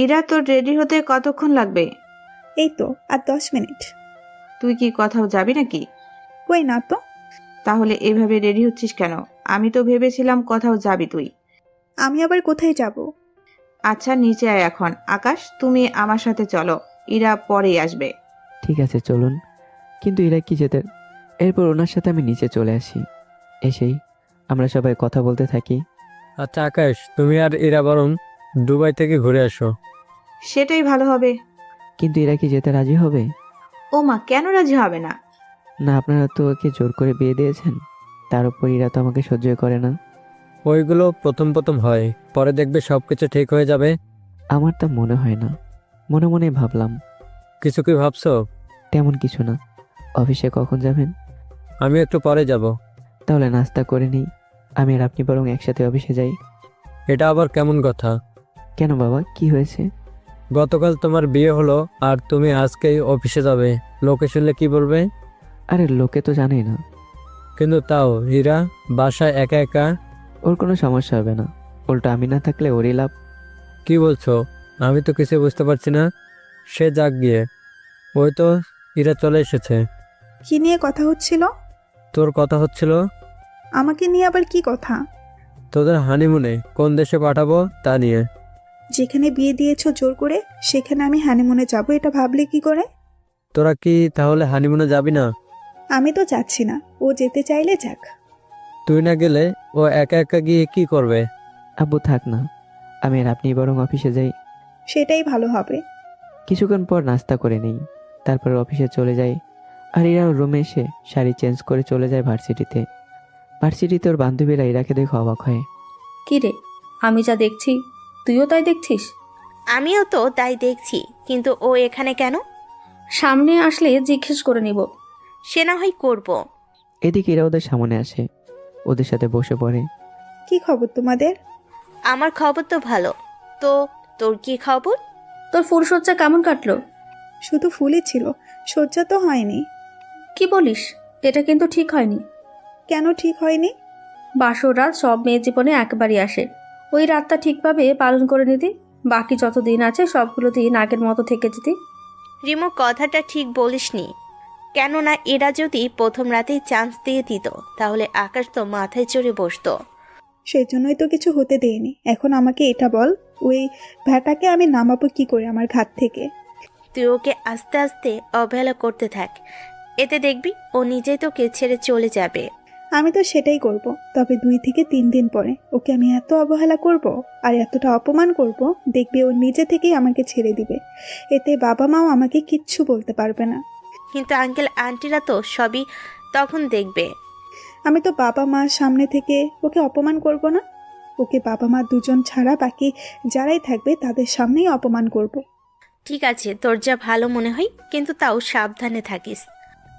ইরা, তোর রেডি হতে কতক্ষণ লাগবে? এই তো আর 10 মিনিট। তুই কি কোথাও যাবি নাকি? কই না তো। তাহলে এভাবে রেডি হচ্ছিস কেন? আমি তো ভেবেছিলাম কোথাও যাবি তুই। আমি আবার কোথায় যাব? আচ্ছা, নিচে আয় এখন। আকাশ, তুমি আমার সাথে চলো, ইরা পরেই আসবে। ঠিক আছে চলুন। কিন্তু এরা কি যেতে? এরপর ওনার সাথে আমি নিচে চলে আসি। এসেই আমরা সবাই কথা বলতে থাকি। আচ্ছা আকাশ, তুমি আর এরা বরং দুবাই থেকে ঘুরে আসো। সেটাই ভালো হবে। কিন্তু এরা কি যেতে রাজি হবে? ও মা, কেন রাজি হবে না? না, আপনারা তো ওকে জোর করে বিয়ে দিয়েছেন, তার উপর এরা তো আমাকে সহ্য করে না। ওইগুলো প্রথম প্রথম হয়, পরে দেখবে সবকিছু ঠিক হয়ে যাবে। আমার তা মনে হয় না। মনে মনে ভাবলাম, কিছু কি ভাবছো? তেমন কিছু না। অফিসে কখন যাবেন? আমি একটু পরে যাব। তাহলে নাস্তা করে নিই, আমি আর আপনি বরং একসাথে অফিসে যাই। এটা আবার কেমন কথা? কেন বাবা, কি হয়েছে? গতকাল তোমার বিয়ে হলো আর তুমি আজকেই অফিসে যাবে, লোকে শুনলে কি বলবে? আরে লোকে তো জানেই না। কিন্তু তাও হীরা বাসায় একা একা। ওর কোনো সমস্যা হবে না, উল্টো আমি না থাকলে ওরই লাভ। কি বলছো? আমি তো কিছু বুঝতে পারছি না। সে যাক গিয়ে, ওই তো হীরা চলে এসেছে। কি নিয়ে কথা হচ্ছিল? তোর কথা হচ্ছিল আমাকে নিয়ে আবার কি কথা? তোদের হানিমুনে কোন দেশে পাঠাবো তা নিয়ে। যেখানে বিয়ে দিয়েছো জোর করে, সেখানে আমি হানিমুনে যাব এটা ভাবলে কি করে? তোরা কি তাহলে হানিমুনে যাবি না? আমি তো যাচ্ছি না, ও যেতে চাইলে যাক। তুই না গেলে ও একা একা গিয়ে কি করবে? আব্বু থাক না, আমি আর আপনি বরং অফিসে যাই। সেটাই ভালো হবে। কিছুক্ষণ পর নাস্তা করে নিই, তারপর অফিসে চলে যাই। আর ইরা রুমে এসে শাড়ি চেঞ্জ করে চলে যায় ভার্সিটিতে। ভার্সিটিতে ওর বান্ধবীরা ইরাকে দেখে অবাক হয়। কি রে, আমি যা দেখছি তুইও তাই দেখছিস? আমিও তো তাই দেখছি, কিন্তু ও এখানে কেন? সামনে আসলে জিজ্ঞেস করে নিব। সে না হয় করবো। এদিকে ইরা ওদের সামনে আসে, ওদের সাথে বসে পড়ে। কি খবর তোমাদের? আমার খবর তো ভালো। তো তোর কি খবর? তোর ফুলসজ্জা কেমন কাটলো? শুধু ফুলই ছিল, সজ্জা তো হয়নি। কি বলিস? এটা কিন্তু ঠিক হয়নি। কেন ঠিক হয়নি? বাসর রাত সব মেয়ের জীবনে একবারই আসে। ওই রাতটা ঠিকভাবে পালন করে নিতি, বাকি যত দিন আছে সবগুলো দিন আগের মতো থেকে যেতি। রিমু, কথাটা ঠিক বলিসনি। কেননা এরা যদি প্রথম রাতেই চান্স দিয়ে দিত, তাহলে আকাশ তো মাথায় চড়ে বসতো। সেই জন্যই তো কিছু হতে দেয়নি। এখন আমাকে এটা বল, ওই ভ্যাটাকে আমি নামাবো কি করে আমার ঘাট থেকে? তুই ওকে আস্তে আস্তে অবহেলা করতে থাক, এতে দেখবি ও নিজেই তোকে ছেড়ে চলে যাবে। আমি তো সেটাই করব, তবে 2 থেকে 3 দিন পরে ওকে আমি এত অবহেলা করব আর এতটা অপমান করব, দেখবি ও নিজে থেকেই আমাকে ছেড়ে দিবে। এতে বাবা মাও আমাকে কিচ্ছু বলতে পারবে না। কিন্তু আঙ্কেল আন্টিরা তো সবই তখন দেখবে। আমি তো বাবা মার সামনে থেকে ওকে অপমান করব না, ওকে বাবা মা দুজন ছাড়া বাকি যারাই থাকবে তাদের সামনেই অপমান করব। ঠিক আছে, তোর যা ভালো মনে হয়, কিন্তু তাও সাবধানে থাকিস।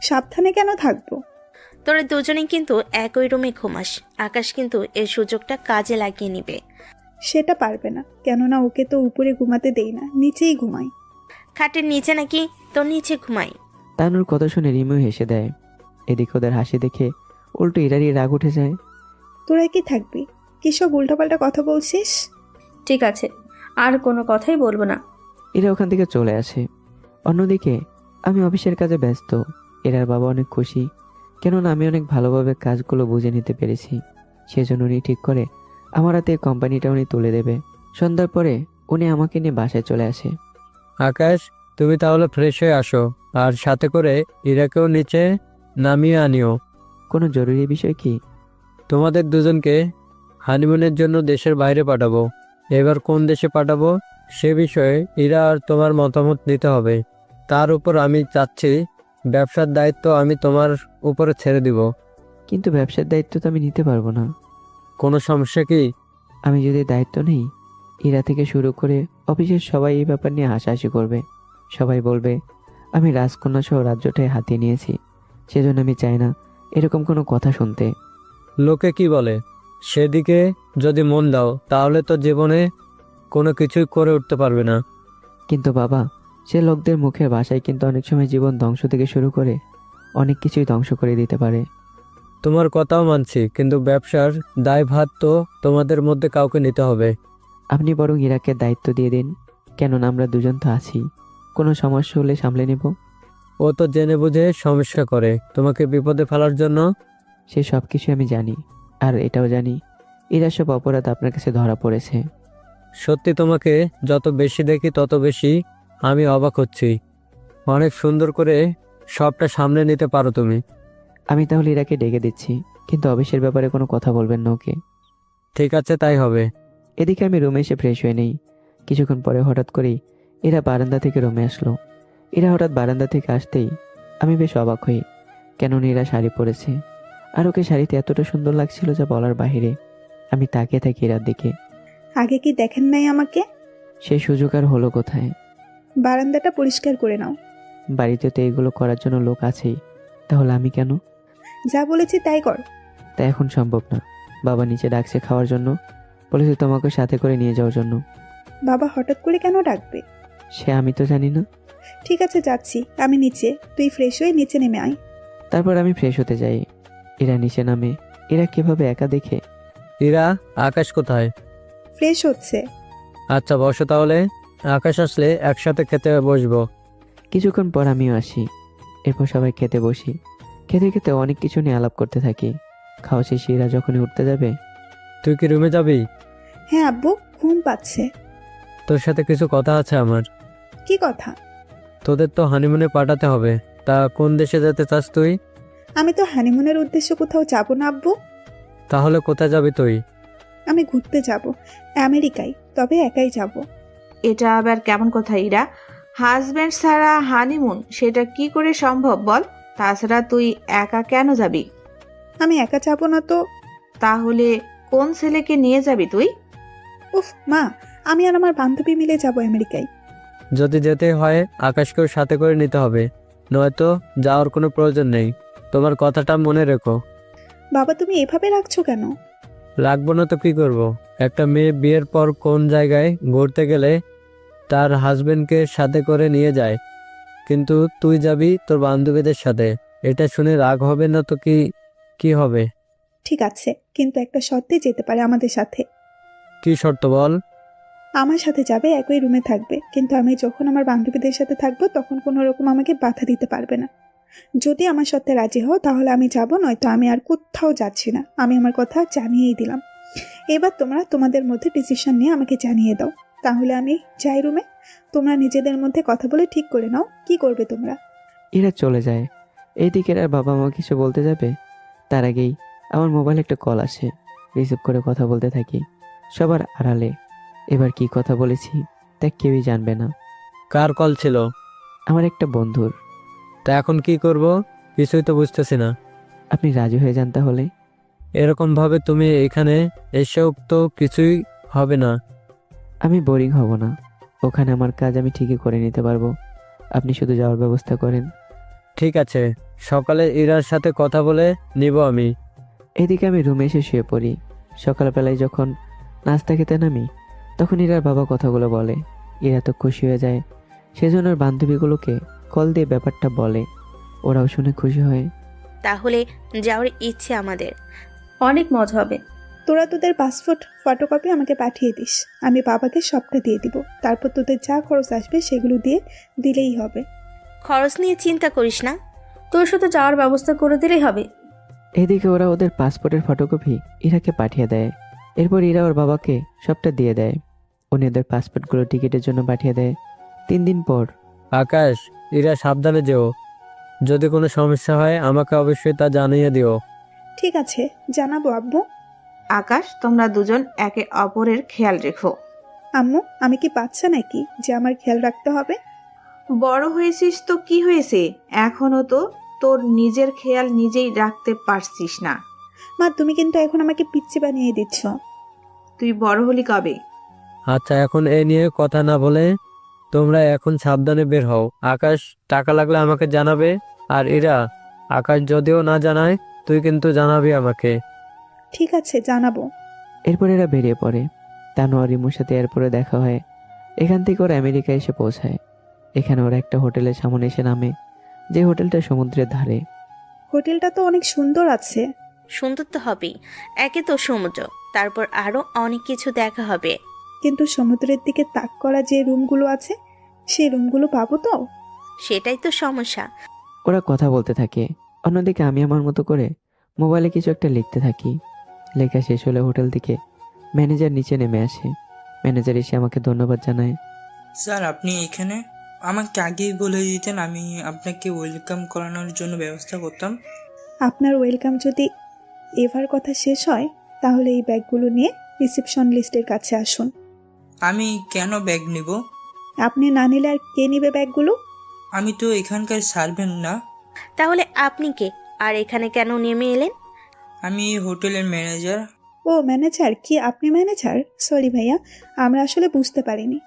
সাবধানে কেন থাকবো? তোরা দুজনেই কিন্তু একই রুমে ঘুমাস। আকাশ কিন্তু এই সুযোগটা কাজে লাগিয়ে নিবে। সেটা পারবে না, কেননা ওকে তো উপরে ঘুমাতে দেই না, নিচেই ঘুমাই। খাটের নিচে নাকি? তোর নিচে ঘুমাই। তানুর কথা শুনে রিমু হেসে দেয়। এদিকে ওদের হাসি দেখে উল্টো ইরারই রাগ উঠে যায়। তোরা কি থাকবি? কিসব উল্টাপাল্টা কথা বলছিস? ঠিক আছে, আর কোনো কথাই বলবো না। এরা ওখান থেকে চলে আসে। অন্যদিকে আমি অফিসের কাজে ব্যস্ত। এরার বাবা অনেক খুশি, কেননা আমি অনেক ভালোভাবে কাজগুলো বুঝে নিতে পেরেছি। সেজন্য উনি ঠিক করে আমার হাতে কোম্পানিটা উনি তুলে দেবে। সন্ধ্যার পরে উনি আমাকে নিয়ে বাসায় চলে আসে। আকাশ, তুমি তাহলে ফ্রেশ হয়ে আসো, আর সাথে করে ইরাকেও নিচে নামিয়ে আনিও। কোনো জরুরি বিষয় কি? তোমাদের দুজনকে হানিমুনের জন্য দেশের বাইরে পাঠাবো। এবার কোন দেশে পাঠাবো সে বিষয়ে ইরা আর তোমার মতামত নিতে হবে। তার উপর আমি চাচ্ছি ব্যবসার দায়িত্ব আমি তোমার উপরে ছেড়ে দিব। কিন্তু ব্যবসার দায়িত্ব তো আমি নিতে পারবো না। কোনো সমস্যা কি? আমি যদি দায়িত্ব নেই, ইরা থেকে শুরু করে অফিসের সবাই এই ব্যাপার নিয়ে হাসাহাসি করবে। সবাই বলবে আমি রাজকন্যা সহ রাজ্যটাই হাতিয়ে নিয়েছি। সেজন্য আমি চাই না এরকম কোনো কথা শুনতে। লোকে কি বলে সেদিকে যদি মন দাও, তাহলে তো জীবনে কোনো কিছুই করে উঠতে পারবে না। কিন্তু বাবা, সে লোকদের মুখের ভাষায় কিন্তু অনেক সময় জীবন ধ্বংস থেকে শুরু করে অনেক কিছুই ধ্বংস করে দিতে পারে। তোমার কথাও মানছি, কিন্তু ব্যবসার দায়ভার তো তোমাদের মধ্যে কাউকে নিতে হবে। আপনি বরং ইরাকে দায়িত্ব দিয়ে দিন। কেননা আমরা দুজন তো আছি, কোনো সমস্যা হলে সামলে নেব। ও তো জেনে বুঝে সমস্যা করে তোমাকে বিপদে ফেলার জন্য। সে সব কিছু আমি জানি, আর এটাও জানি এরা সব অপরাধ আপনার কাছে ধরা পড়েছে। সত্যি তোমাকে যত বেশি দেখি তত বেশি আমি অবাক হচ্ছি। অনেক সুন্দর করে সবটা সামলে নিতে পারো তুমি। আমি তাহলে ইরাকে ডেকে দিচ্ছি, কিন্তু অফিসের ব্যাপারে কোনো কথা বলবেন না ওকে। ঠিক আছে, তাই হবে। এদিকে আমি রুমে এসে ফ্রেশ হয়ে নেই। কিছুক্ষণ পরে হঠাৎ করেই এরা বারান্দা থেকে রুমে আসলো। এরা হঠাৎ বারান্দা থেকে আসতেই আমি বেশ অবাক হই, কেননা এরা শাড়ি পরেছে, আর ওকে শাড়িতে এতটা সুন্দর লাগছিল যা বলার বাহিরে। আমি তাকিয়ে থাকি এরার দিকে। আগে কি দেখেন নাই আমাকে? সেই সুযোগ আর হলো কোথায়? বারান্দাটা পরিষ্কার করে নাও। বাড়িতে তো এগুলো করার জন্য লোক আছেই, তাহলে আমি কেন? যা বলেছি তাই কর। তা এখন সম্ভব না। বাবা নিচে ডাকছে খাওয়ার জন্য, বলেছে তোমাকে সাথে করে নিয়ে যাওয়ার জন্য। বাবা হঠাৎ করে কেন ডাকবে? সে আমি তো জানি না। ঠিক আছে, যাচ্ছি আমি নিচে, তুই ফ্রেশ হয়ে নিচে নেমে আয়। তারপর আমি ফ্রেশ হতে যাই। এরা নিচে নামে। এরা কিভাবে একা দেখে। ইরা, আকাশ কোথায়? ফ্রেশ হচ্ছে। আচ্ছা বসো তাহলে, আকাশ আসলে একসাথে খেতে বসবো। কিছুক্ষণ পর আমিও আসি। এরপর সবাই খেতে বসি। খেতে খেতে অনেক কিছু নিয়ে আলাপ করতে থাকি। খাওয়া শেষে এরা যখনই উঠতে যাবে, তুই কি রুমে যাবি? হ্যাঁ আব্বু, ঘুম পাচ্ছে। তোর সাথে কিছু কথা আছে আমার। কি কথা? তোদের তো হানিমুনে পাঠাতে হবে, তা কোন দেশে যেতে চাস তুই? আমি তো হানিমুনের উদ্দেশ্যে কোথাও যাব না আব্বু। তাহলে কোথায় যাবি তুই? আমি ঘুরতে যাব আমেরিকায়, তবে একাই যাব। এটা আবার কেমন কথা ইরা? হাজবেন্ড ছাড়া হানিমুন, সেটা কি করে সম্ভব বল? তাছাড়া তুই একা কেন যাবি? আমি একা যাব না তো? তাহলে কোন ছেলেকে নিয়ে যাবি তুই? উফ মা, আমি আর আমার বান্ধবী মিলে যাব আমেরিকায়। যদি যেতে হয় আকাশকেও সাথে করে নিতে হবে, নয়তো যাওয়ার কোনো প্রয়োজন নেই। তোমার কথাটা মনে রেখো। বাবা তুমি এভাবে রাখছো কেন? রাখবো না তো কি করব? একটা মেয়ে বিয়ের পর কোন জায়গায় ঘুরতে গেলে তার হাজবেন্ডকে সাথে করে নিয়ে যায়, কিন্তু তুই যাবি তোর বান্ধবীদের সাথে। এটা শুনে রাগ হবে না তো কি হবে? ঠিক আছে, কিন্তু একটা শর্তে যেতে পারে আমাদের সাথে। কি শর্ত বল? আমার সাথে যাবে, একই রুমে থাকবে, কিন্তু আমি যখন আমার বান্ধবীদের সাথে থাকবো তখন কোনো রকম আমাকে বাধা দিতে পারবে না। যদি আমার সাথে রাজি হও তাহলে আমি যাব, নয়তো আমি আর কোথাও যাচ্ছি না। আমি আমার কথা জানিয়েই দিলাম। এবার তোমরা তোমাদের মধ্যে ডিসিশন নিয়ে আমাকে জানিয়ে দাও। তাহলে আমি যাই রুমে, তোমরা নিজেদের মধ্যে কথা বলে ঠিক করে নাও কি করবে তোমরা। এরা চলে যায়। এইদিকে আর বাবা মা কিছু বলতে যাবে, তার আগেই আমার মোবাইলে একটা কল আসে। রিসিভ করে কথা বলতে থাকি সবার আড়ালে। এবার কি কথা বলেছি তা কেউই জানবে না। কার কল ছিল? আমার একটা বন্ধুর। তা এখন কি করব কিছুই তো বুঝতেছি না। আপনি রাজি হয়ে যান তাহলে। এরকম ভাবে তুমি এখানে এসেও তো কিছুই হবে না। আমি বোরিং হব না, ওখানে আমার কাজ আমি ঠিকই করে নিতে পারবো। আপনি শুধু যাওয়ার ব্যবস্থা করেন। ঠিক আছে, সকালে ইরার সাথে কথা বলে নিব আমি। এদিকে আমি রুমে এসে শুয়ে পড়ি। সকালবেলায় যখন নাস্তা খেতে নামি তখন ইরার বাবা কথাগুলো বলে। ইরা তো খুশি হয়ে যায়, সেজন্য ওর বান্ধবীগুলোকে কল দিয়ে ব্যাপারটা বলে। ওরাও শুনে খুশি হয়। তাহলে যাওয়ার ইচ্ছে আমাদের। অনেক মজা হবে। তোরা তোদের পাসপোর্ট ফটোকপি আমাকে পাঠিয়ে দিস, আমি বাবাকে সবটা দিয়ে দিব। তারপর তোদের যা খরচ আসবে সেগুলো দিলেই হবে। খরচ নিয়ে চিন্তা করিস না। তোর সাথে যাওয়ার ব্যবস্থা করে দিলেই হবে। এদিকে ওরা ওদের পাসপোর্টের ফটোকপি ইরাকে পাঠিয়ে দেয়। এরপর ইরা ওর বাবাকে সবটা দিয়ে দেয়। উনি ওদের পাসপোর্টগুলো টিকিটের জন্য পাঠিয়ে দেয়। 3 দিন পর। আকাশ, ইরা সাবধানে যেও। যদি কোনো সমস্যা হয় আমাকে অবশ্যই তা জানিয়ে দিও। ঠিক আছে, জানাবো আব্বু। আকাশ, তোমরা দুজন একে অপরের খেয়াল রেখো। আম্মু, আমি কি বাচ্চা নাকি যে আমার খেয়াল রাখতে হবে? বড় হয়েছিস তো কি হয়েছে, এখনো তো তোর নিজের খেয়াল নিজেই রাখতে পারছিস না। মা, তুমি কিন্তু এখন আমাকে পিচ্চি বানিয়ে দিচ্ছ। তুই বড় হলি কবে? আচ্ছা, এখন এ নিয়ে কথা না বলে তোমরা এখন সাবধানে বের হও। আকাশ, টাকা লাগলে আমাকে জানাবে। আর ইরা, আকাশ যদিও না জানায় তুই কিন্তু জানাবি আমাকে। ঠিক আছে, জানাবো। এরপর এরা বেরিয়ে পড়ে। তানু আর রিমুর সাথে এরপরে দেখা হয়। এখান থেকে ওরা আমেরিকা এসে পৌঁছায়। এখানে ওরা একটা হোটেলের সামনে এসে নামে, যে হোটেলটা সমুদ্রের ধারে। হোটেলটা তো অনেক সুন্দর আছে। সুন্দর তো হবেই, একে তো সমুদ্র, তারপর আরো অনেক কিছু দেখা হবে। কিন্তু সমুদ্রের দিকে তাক করা যে রুমগুলো আছে সেই রুমগুলো পাবো তো? সেটাই তো সমস্যা। ওরা কথা বলতে থাকে, অন্যদিকে আমি আমার মতো করে মোবাইলে কিছু একটা লিখতে থাকি। লেখা শেষ হলে হোটেল থেকে ম্যানেজার নিচে নেমে আসে। ম্যানেজার এসে আমাকে ধন্যবাদ জানায়। স্যার, আপনি এখানে আমাকে আগেই বলে দিতেন, আমি আপনাকে ওয়েলকাম করানোর জন্য ব্যবস্থা করতাম। আপনার ওয়েলকাম যদি এবার কথা শেষ হয় তাহলে এই ব্যাগগুলো নিয়ে রিসেপশন লিস্টের কাছে আসুন। আমি কেন ব্যাগ নেব? আপনি না নিলে আর কে নেবে ব্যাগগুলো? আমি তো এখানকার সার্ভেন্ট না। তাহলে আপনি কে, আর এখানে কেন নেমে এলেন? আমি এই হোটেলের ম্যানেজার। ও ম্যানেজার, কি আপনি ম্যানেজার? সরি ভাইয়া, আমরা আসলে বুঝতে পারিনি।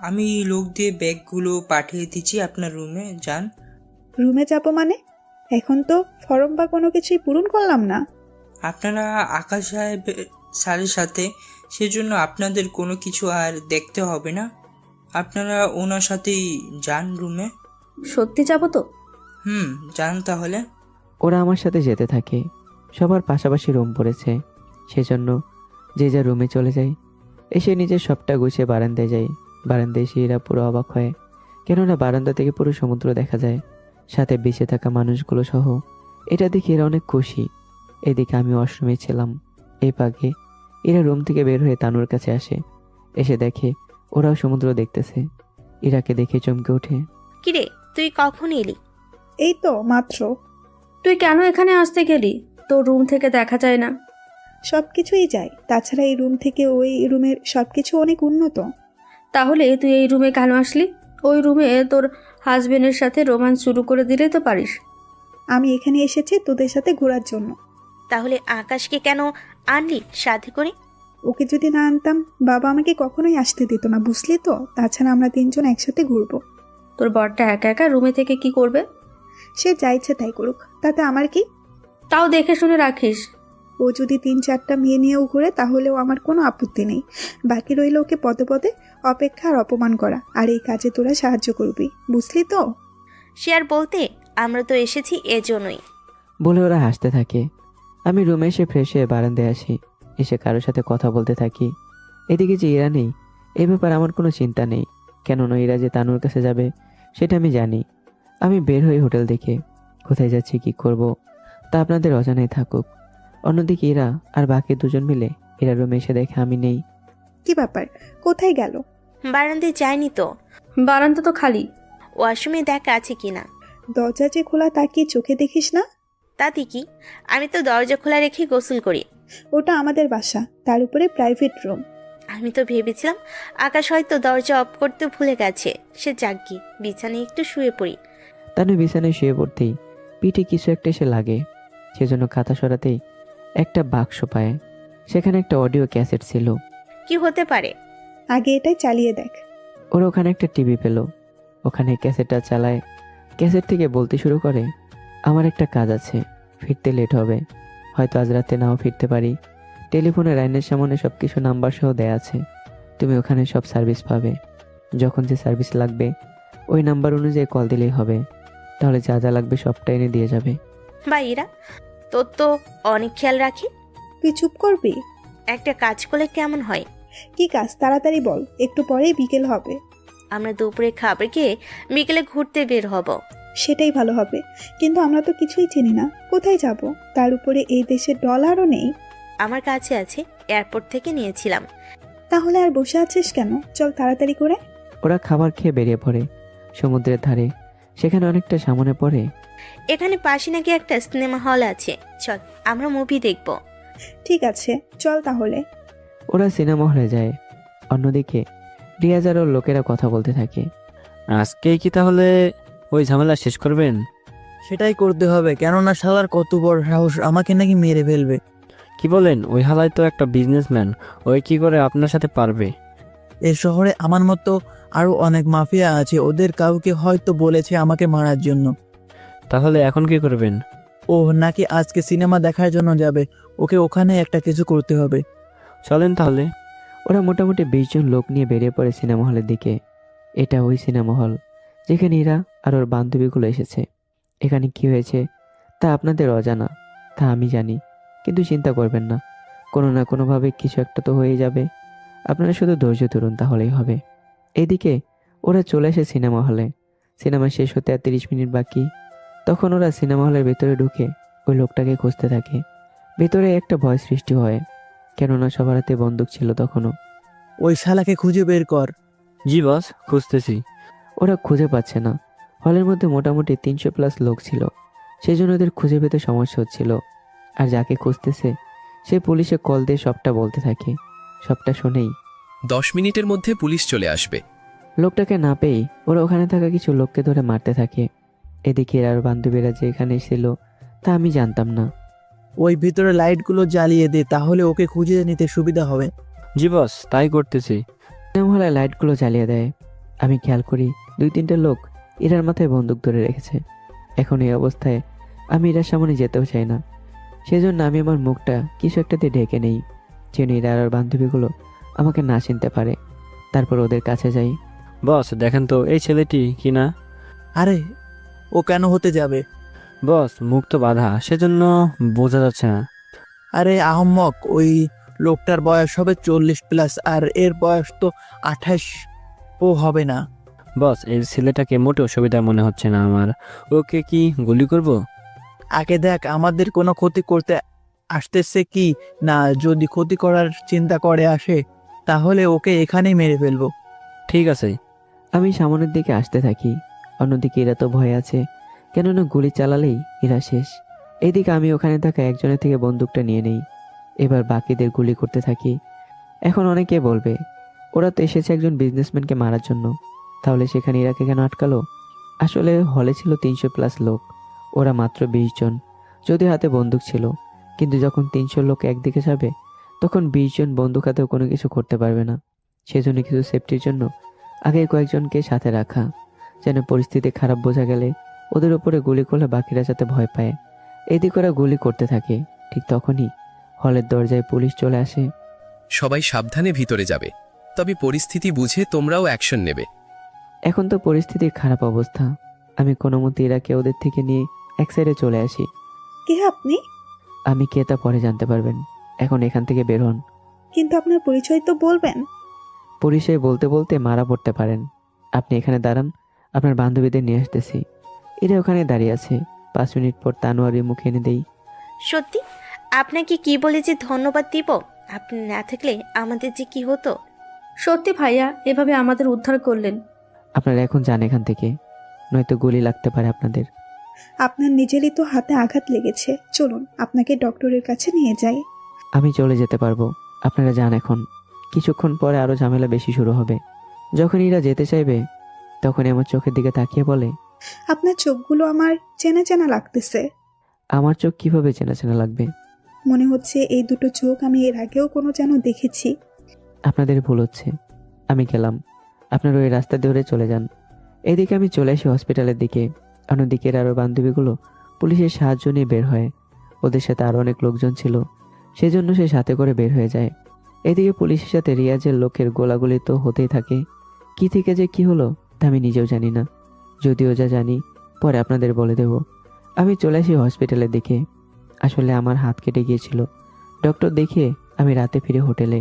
আমি লোক দিয়ে ব্যাগগুলো পাঠিয়ে দিচ্ছি আপনার রুমে, যান। রুমে যাব মানে? এখন তো ফর্ম বা কোনো কিছুই পূরণ করলাম না। আপনারা আকাশ স্যারের সাথে, সেজন্য আপনাদের কোনো কিছু আর দেখতে হবে না। আপনারা ওনার সাথেই যান রুমে। সত্যি যাবো তো? যান তাহলে। ওরা আমার সাথে যেতে থাকে। সবার পাশাপাশি রুম পড়েছে, সেজন্য যে যা রুমে চলে যায়। এসে নিজের সবটা গুছিয়ে বারান্দায় যায়। বারান্দায় এসে এরা পুরো অবাক হয়, কেননা বারান্দা থেকে পুরো সমুদ্র দেখা যায়, সাথে বেঁচে থাকা মানুষগুলো সহ। এটা দেখে এরা অনেক খুশি। এদিকে আমি ওয়াশরুমে ছিলাম। এই পাগে এরা রুম থেকে বের হয়ে তানুর কাছে আসে। এসে দেখে ওরাও সমুদ্র দেখতেছে। ইরাকে দেখে চমকে ওঠে। কিরে, তুই কখন এলি? এই তো মাত্র। তুই কেন এখানে আসতে গেলি? তোর রুম থেকে দেখা যায় না। সব কিছুই যায়, তাছাড়া এই রুম থেকে ওই রুমের সব কিছু অনেক উন্নত। তাহলে তুই এই রুমে কেন আসলি? ওই রুমে তোর হাজবেন্ডের সাথে রোম্যান্স শুরু করে দিলেই তো পারিস। আমি এখানে এসেছি তোদের সাথে ঘোরার জন্য। তাহলে আকাশকে কেন আনলি সাথে করে? ওকে যদি না আনতাম বাবা আমাকে কখনোই আসতে দিত না, বুঝলি তো? তাছাড়া আমরা তিনজন একসাথে ঘুরবো। তোর বরটা একা একা রুমে থেকে কি করবে? সে যা ইচ্ছে তাই করুক, তাতে আমার কি? তাও দেখে শুনে রাখিস। ও যদি 3-4টা মেয়ে নিয়েও ঘুরে তাহলেও আমার কোনো আপত্তি নেই। বাকি রইল ওকে পদে পদে অপেক্ষা আর অপমান করা, আর এই কাজে তোরা সাহায্য করবি, বুঝলি তো? সে আর বলতে, আমরা তো এসেছি এজন্যই। বলে ওরা হাসতে থাকে। আমি রুমে এসে ফ্রেশ হয়ে বারান্দায় আসি। এসে কারোর সাথে কথা বলতে থাকি। এদিকে যে ইরা নেই, এ ব্যাপারে আমার কোনো চিন্তা নেই, কেননা ইরা যে তানুর কাছে যাবে সেটা আমি জানি। আমি বের হই হোটেল দেখে। কোথায় যাচ্ছি, কি করব, তা আপনাদের অজানাই থাকুক। অন্যদিকে ইরা আর বাকি দুজন মিলে ইরা রুমে এসে দেখে আমি নেই। কি ব্যাপার, কোথায় গেল? বারান্দায় যায়নি তো। বারান্দা তো খালি। ওয়াশরুমে দেখা আছে কিনা। দরজা যে খোলা তা কি চোখে দেখিস না? তাতে কি, আমি তো দরজা খোলা রেখে গোসল করি। ওটা আমাদের বাসা, তার উপরে প্রাইভেট রুম। আমি তো ভেবেছিলাম আকাশ হয়তো দরজা অফ করতে ভুলে গেছে। সে জাগি, বিছানায় একটু শুয়ে পড়ি। তানু বিছানায় শুয়ে পড়তেই পিঠে কিছু একটা এসে লাগে। সেজন্য খাতা সরাতেই একটা বাক্স পায়। সেখানে একটা অডিও ক্যাসেট ছিল। কি হতে পারে? আগে এটাই চালিয়ে দেখ। ওরা ওখানে একটা টিভি পেল। ওখানে ক্যাসেটটা চালায়। ক্যাসেট থেকে বলতে শুরু করে, আমার একটা কাজ আছে, ফিরতে লেট হবে, হয়তো আজ রাতে নাও ফিরতে পারি। টেলিফোনের লাইনের সামনে সব কিছু নাম্বার সহ দেয়া আছে। তুমি ওখানে সব সার্ভিস পাবে। যখন যে সার্ভিস লাগবে ওই নাম্বার অনুযায়ী কল দিলেই হবে। তাহলে যা যা লাগবে সবটা এনে দিয়ে যাবে। বা ইরা, তোর তো অনেক খেয়াল রাখি। তুই চুপ করবি? একটা কাজ করলে কেমন হয়? কি কাজ তাড়াতাড়ি বল, একটু পরেই বিকেল হবে। আমরা দুপুরে খাবার খেয়ে বিকেলে ঘুরতে বের হব। সেটাই ভালো হবে, কিন্তু আমরা তো কিছুই চিনি না, কোথায় যাব? তার উপরে এই দেশে ডলারও নেই। আমার কাছে আছে, এয়ারপোর্ট থেকে নিয়েছিলাম। তাহলে আর বসে আছিস কেন? চল তাড়াতাড়ি করে। ওরা খাবার খেয়ে বেরিয়ে পড়ে সমুদ্রের ধারে। সেখানে অনেকটা সামনে পড়ে। এখানে পাশে নাকি একটা সিনেমা হল আছে, চল আমরা মুভি দেখব। ঠিক আছে, চল তাহলে। ওরা সিনেমা হলে যায়। অন্যদিকে রিয়াজ আর ওর লোকেরা কথা বলতে থাকে। আজকেই কি তাহলে ওই ঝামেলা শেষ করবেন? সেটাই করতে হবে, কেননা শালার কত বড় সাহস আমাকে নাকি মেরে ফেলবে। কি বলেন? ওই হালাই তো একটা বিজনেসম্যান, ওই কি করে আপনার সাথে পারবে? এই শহরে আমার মতো আরো অনেক মাফিয়া আছে, ওদের কাউকে হয়তো বলেছে আমাকে মারার জন্য। তাহলে এখন কি করবেন? ও নাকি আজকে সিনেমা দেখার জন্য যাবে, ওকে ওখানে একটা কিছু করতে হবে। চলেন তাহলে। ওরা মোটামুটি 20 জন লোক নিয়ে বেরিয়ে পড়ে সিনেমা হলের দিকে। এটা ওই সিনেমা হল যেখানে ইরা আর ওর বান্ধবীগুলো এসেছে। এখানে কি হয়েছে তা আপনাদের অজানা, তা আমি জানি, কিন্তু চিন্তা করবেন না, কোনো না কোনোভাবে কিছু একটা তো হয়ে যাবে। আপনারা শুধু ধৈর্য ধরুন, তাহলেই হবে। এদিকে ওরা চলে আসে সিনেমা হলে। সিনেমা শেষ হতে আর 30 মিনিট বাকি। তখন ওরা সিনেমা হলের ভেতরে ঢুকে ওই লোকটাকে খুঁজতে থাকে। ভেতরে একটা ভয় সৃষ্টি হয়, কেননা সবার হাতে বন্দুক ছিল তখনও। ওই শালাকে খুঁজে বের কর। জি বস, খুঁজতেছি। ওরা খুঁজে পাচ্ছে না। হলের মধ্যে মোটামুটি 300+ লোক ছিল, সেই জন্য ওদের খুঁজে পেতে সমস্যা হচ্ছিল। আর যাকে খুঁজতেছে সে পুলিশে কল দিয়ে সবটা বলতে থাকে। সবটা শুনেই 10 মিনিটের মধ্যে পুলিশ চলে আসবে। লোকটাকে না পেয়েই ওরা ওখানে থাকা কিছু লোককে ধরে মারতে থাকে। এদিকে আর বান্ধবীরা যে এখানে ছিল তা আমি জানতাম না। ওই ভিতরে লাইটগুলো জ্বালিয়ে দে, তাহলে ওকে খুঁজে নিতে সুবিধা হবে। জি বস, তাই করতেছি। সিনেমা হলে লাইটগুলো জ্বালিয়ে দেয়। আমি খেয়াল করি 2-3টে লোক ইরার মাথায় বন্দুক ধরে রেখেছে। এখন এই অবস্থায় আমি ইরার সামনে যেতেও চাই না, সেজন্য আমি আমার মুখটা কিছু একটা দিয়ে ঢেকে নেই, যেন ইরা আর বান্ধবীগুলো আমাকে না চিনতে পারে। তারপর ওদের কাছে যাই। বস দেখেন তো এই ছেলেটি কি না। আরে ও কেন হতে যাবে? বস মুখ তো বাঁধা, সেজন্য বোঝা যাচ্ছে না। আরে আহম্মক, ওই লোকটার বয়স হবে 40+, আর এর বয়স তো 28 ও হবে না। বস এই ছেলেটাকে মোটেও সুবিধা মনে হচ্ছে না আমার। ওকে কি গুলি করব? আগে দেখ আমাদের কোনো ক্ষতি করতে আসতেছে কি না। যদি ক্ষতি করার চিন্তা করে আসে, তাহলে ওকে এখানেই মেরে ফেলবো। ঠিক আছে। আমি সামনের দিকে আসতে থাকি। অন্যদিকে এরা তো ভয় আছে, কেননা গুলি চালালেই এরা শেষ। এদিকে আমি ওখানে থাকা একজনের থেকে বন্দুকটা নিয়ে নেই। এবার বাকিদের গুলি করতে থাকি। এখন অনেকে বলবে ওরা তো এসেছে একজন বিজনেসম্যানকে মারার জন্য, তাহলে সেখানে ইরাকে কেন আটকালো? আসলে হলে ছিল 300+ লোক, ওরা মাত্র 20 জন, যদিও হাতে বন্দুক ছিল। কিন্তু যখন 300 লোক একদিকে যাবে, তখন 20 জন বন্দুক হাতেও কোনো কিছু করতে পারবে না। সেজন্য কিছু সেফটির জন্য আগে কয়েকজনকে সাথে রাখা, যেন পরিস্থিতি খারাপ বোঝা গেলে ওদের উপরে গুলি করলে বাকিরা যাতে ভয় পায়। এদিকে ওরা গুলি করতে থাকে। ঠিক তখনই হলের দরজায় পুলিশ চলে আসে। সবাই সাবধানে ভিতরে যাবে, তবে পরিস্থিতি বুঝে তোমরাও অ্যাকশন নেবে। এখন তো পরিস্থিতির খারাপ অবস্থা। আমি কোনো মতে ইরাকে ওদের থেকে নিয়ে এক সাইডে চলে আসি। কে আপনি? আমি কে তা পরে জানতে পারবেন, এখন এখান থেকে বের হন। কিন্তু আপনার পরিচয় তো বলবেন। পরিচয় বলতে বলতে মারা পড়তে পারেন। আপনি এখানে দাঁড়ান, আপনার বান্ধবীদের নিয়ে আসতেছি। এরা ওখানে দাঁড়িয়ে আছে। 5 মিনিট পর তানোয়ারের মুখে এনে দেই। সত্যি আপনাকে কি বলে যে ধন্যবাদ দিব, আপনি না থাকলে আমাদের যে কি হতো। সত্যি ভাইয়া, এভাবে আমাদের উদ্ধার করলেন। আপনারা এখন যান এখান থেকে, নয়তো গুলি লাগতে পারে আপনাদের। আপনার নিজেরই তো হাতে আঘাত লেগেছে, চলুন আপনাকে ডক্টরের কাছে নিয়ে যাই। আমি চলে যেতে পারবো, আপনারা যান এখন। কিছুক্ষণ পরে আরো ঝামেলা বেশি শুরু হবে। যখন এরা যেতে চাইবে, তখনই আমার চোখের দিকে তাকিয়ে বলে, আপনার চোখগুলো আমার চেনা চেনা লাগতেছে। আমার চোখ কিভাবে চেনা চেনা লাগবে? মনে হচ্ছে এই দুটো চোখ আমি এর আগেও কোনো যেন দেখেছি। আপনাদের ভুল হচ্ছে। আমি গেলাম, আপনারা ওই রাস্তা ধরে চলে যান। এদিকে আমি চলে আসি হসপিটালের দিকে। অন্যদিকে আরও বান্ধবীগুলো পুলিশের সাহায্য নিয়ে বের হয়। ওদের সাথে আরও অনেক লোকজন ছিল, সেজন্য সে সাথে করে বের হয়ে যায়। এদিকে পুলিশের সাথে রিয়াজের লোকের গোলাগুলি তো হতেই থাকে। কি থেকে যে কি হলো তা আমি নিজেও জানি না, যদিও যা জানি পরে আপনাদের বলে দেব। আমি চলে আসি হসপিটালের দিকে। আসলে আমার হাত কেটে গিয়েছিল। ডক্টর দেখে আমি রাতে ফিরে হোটেলে।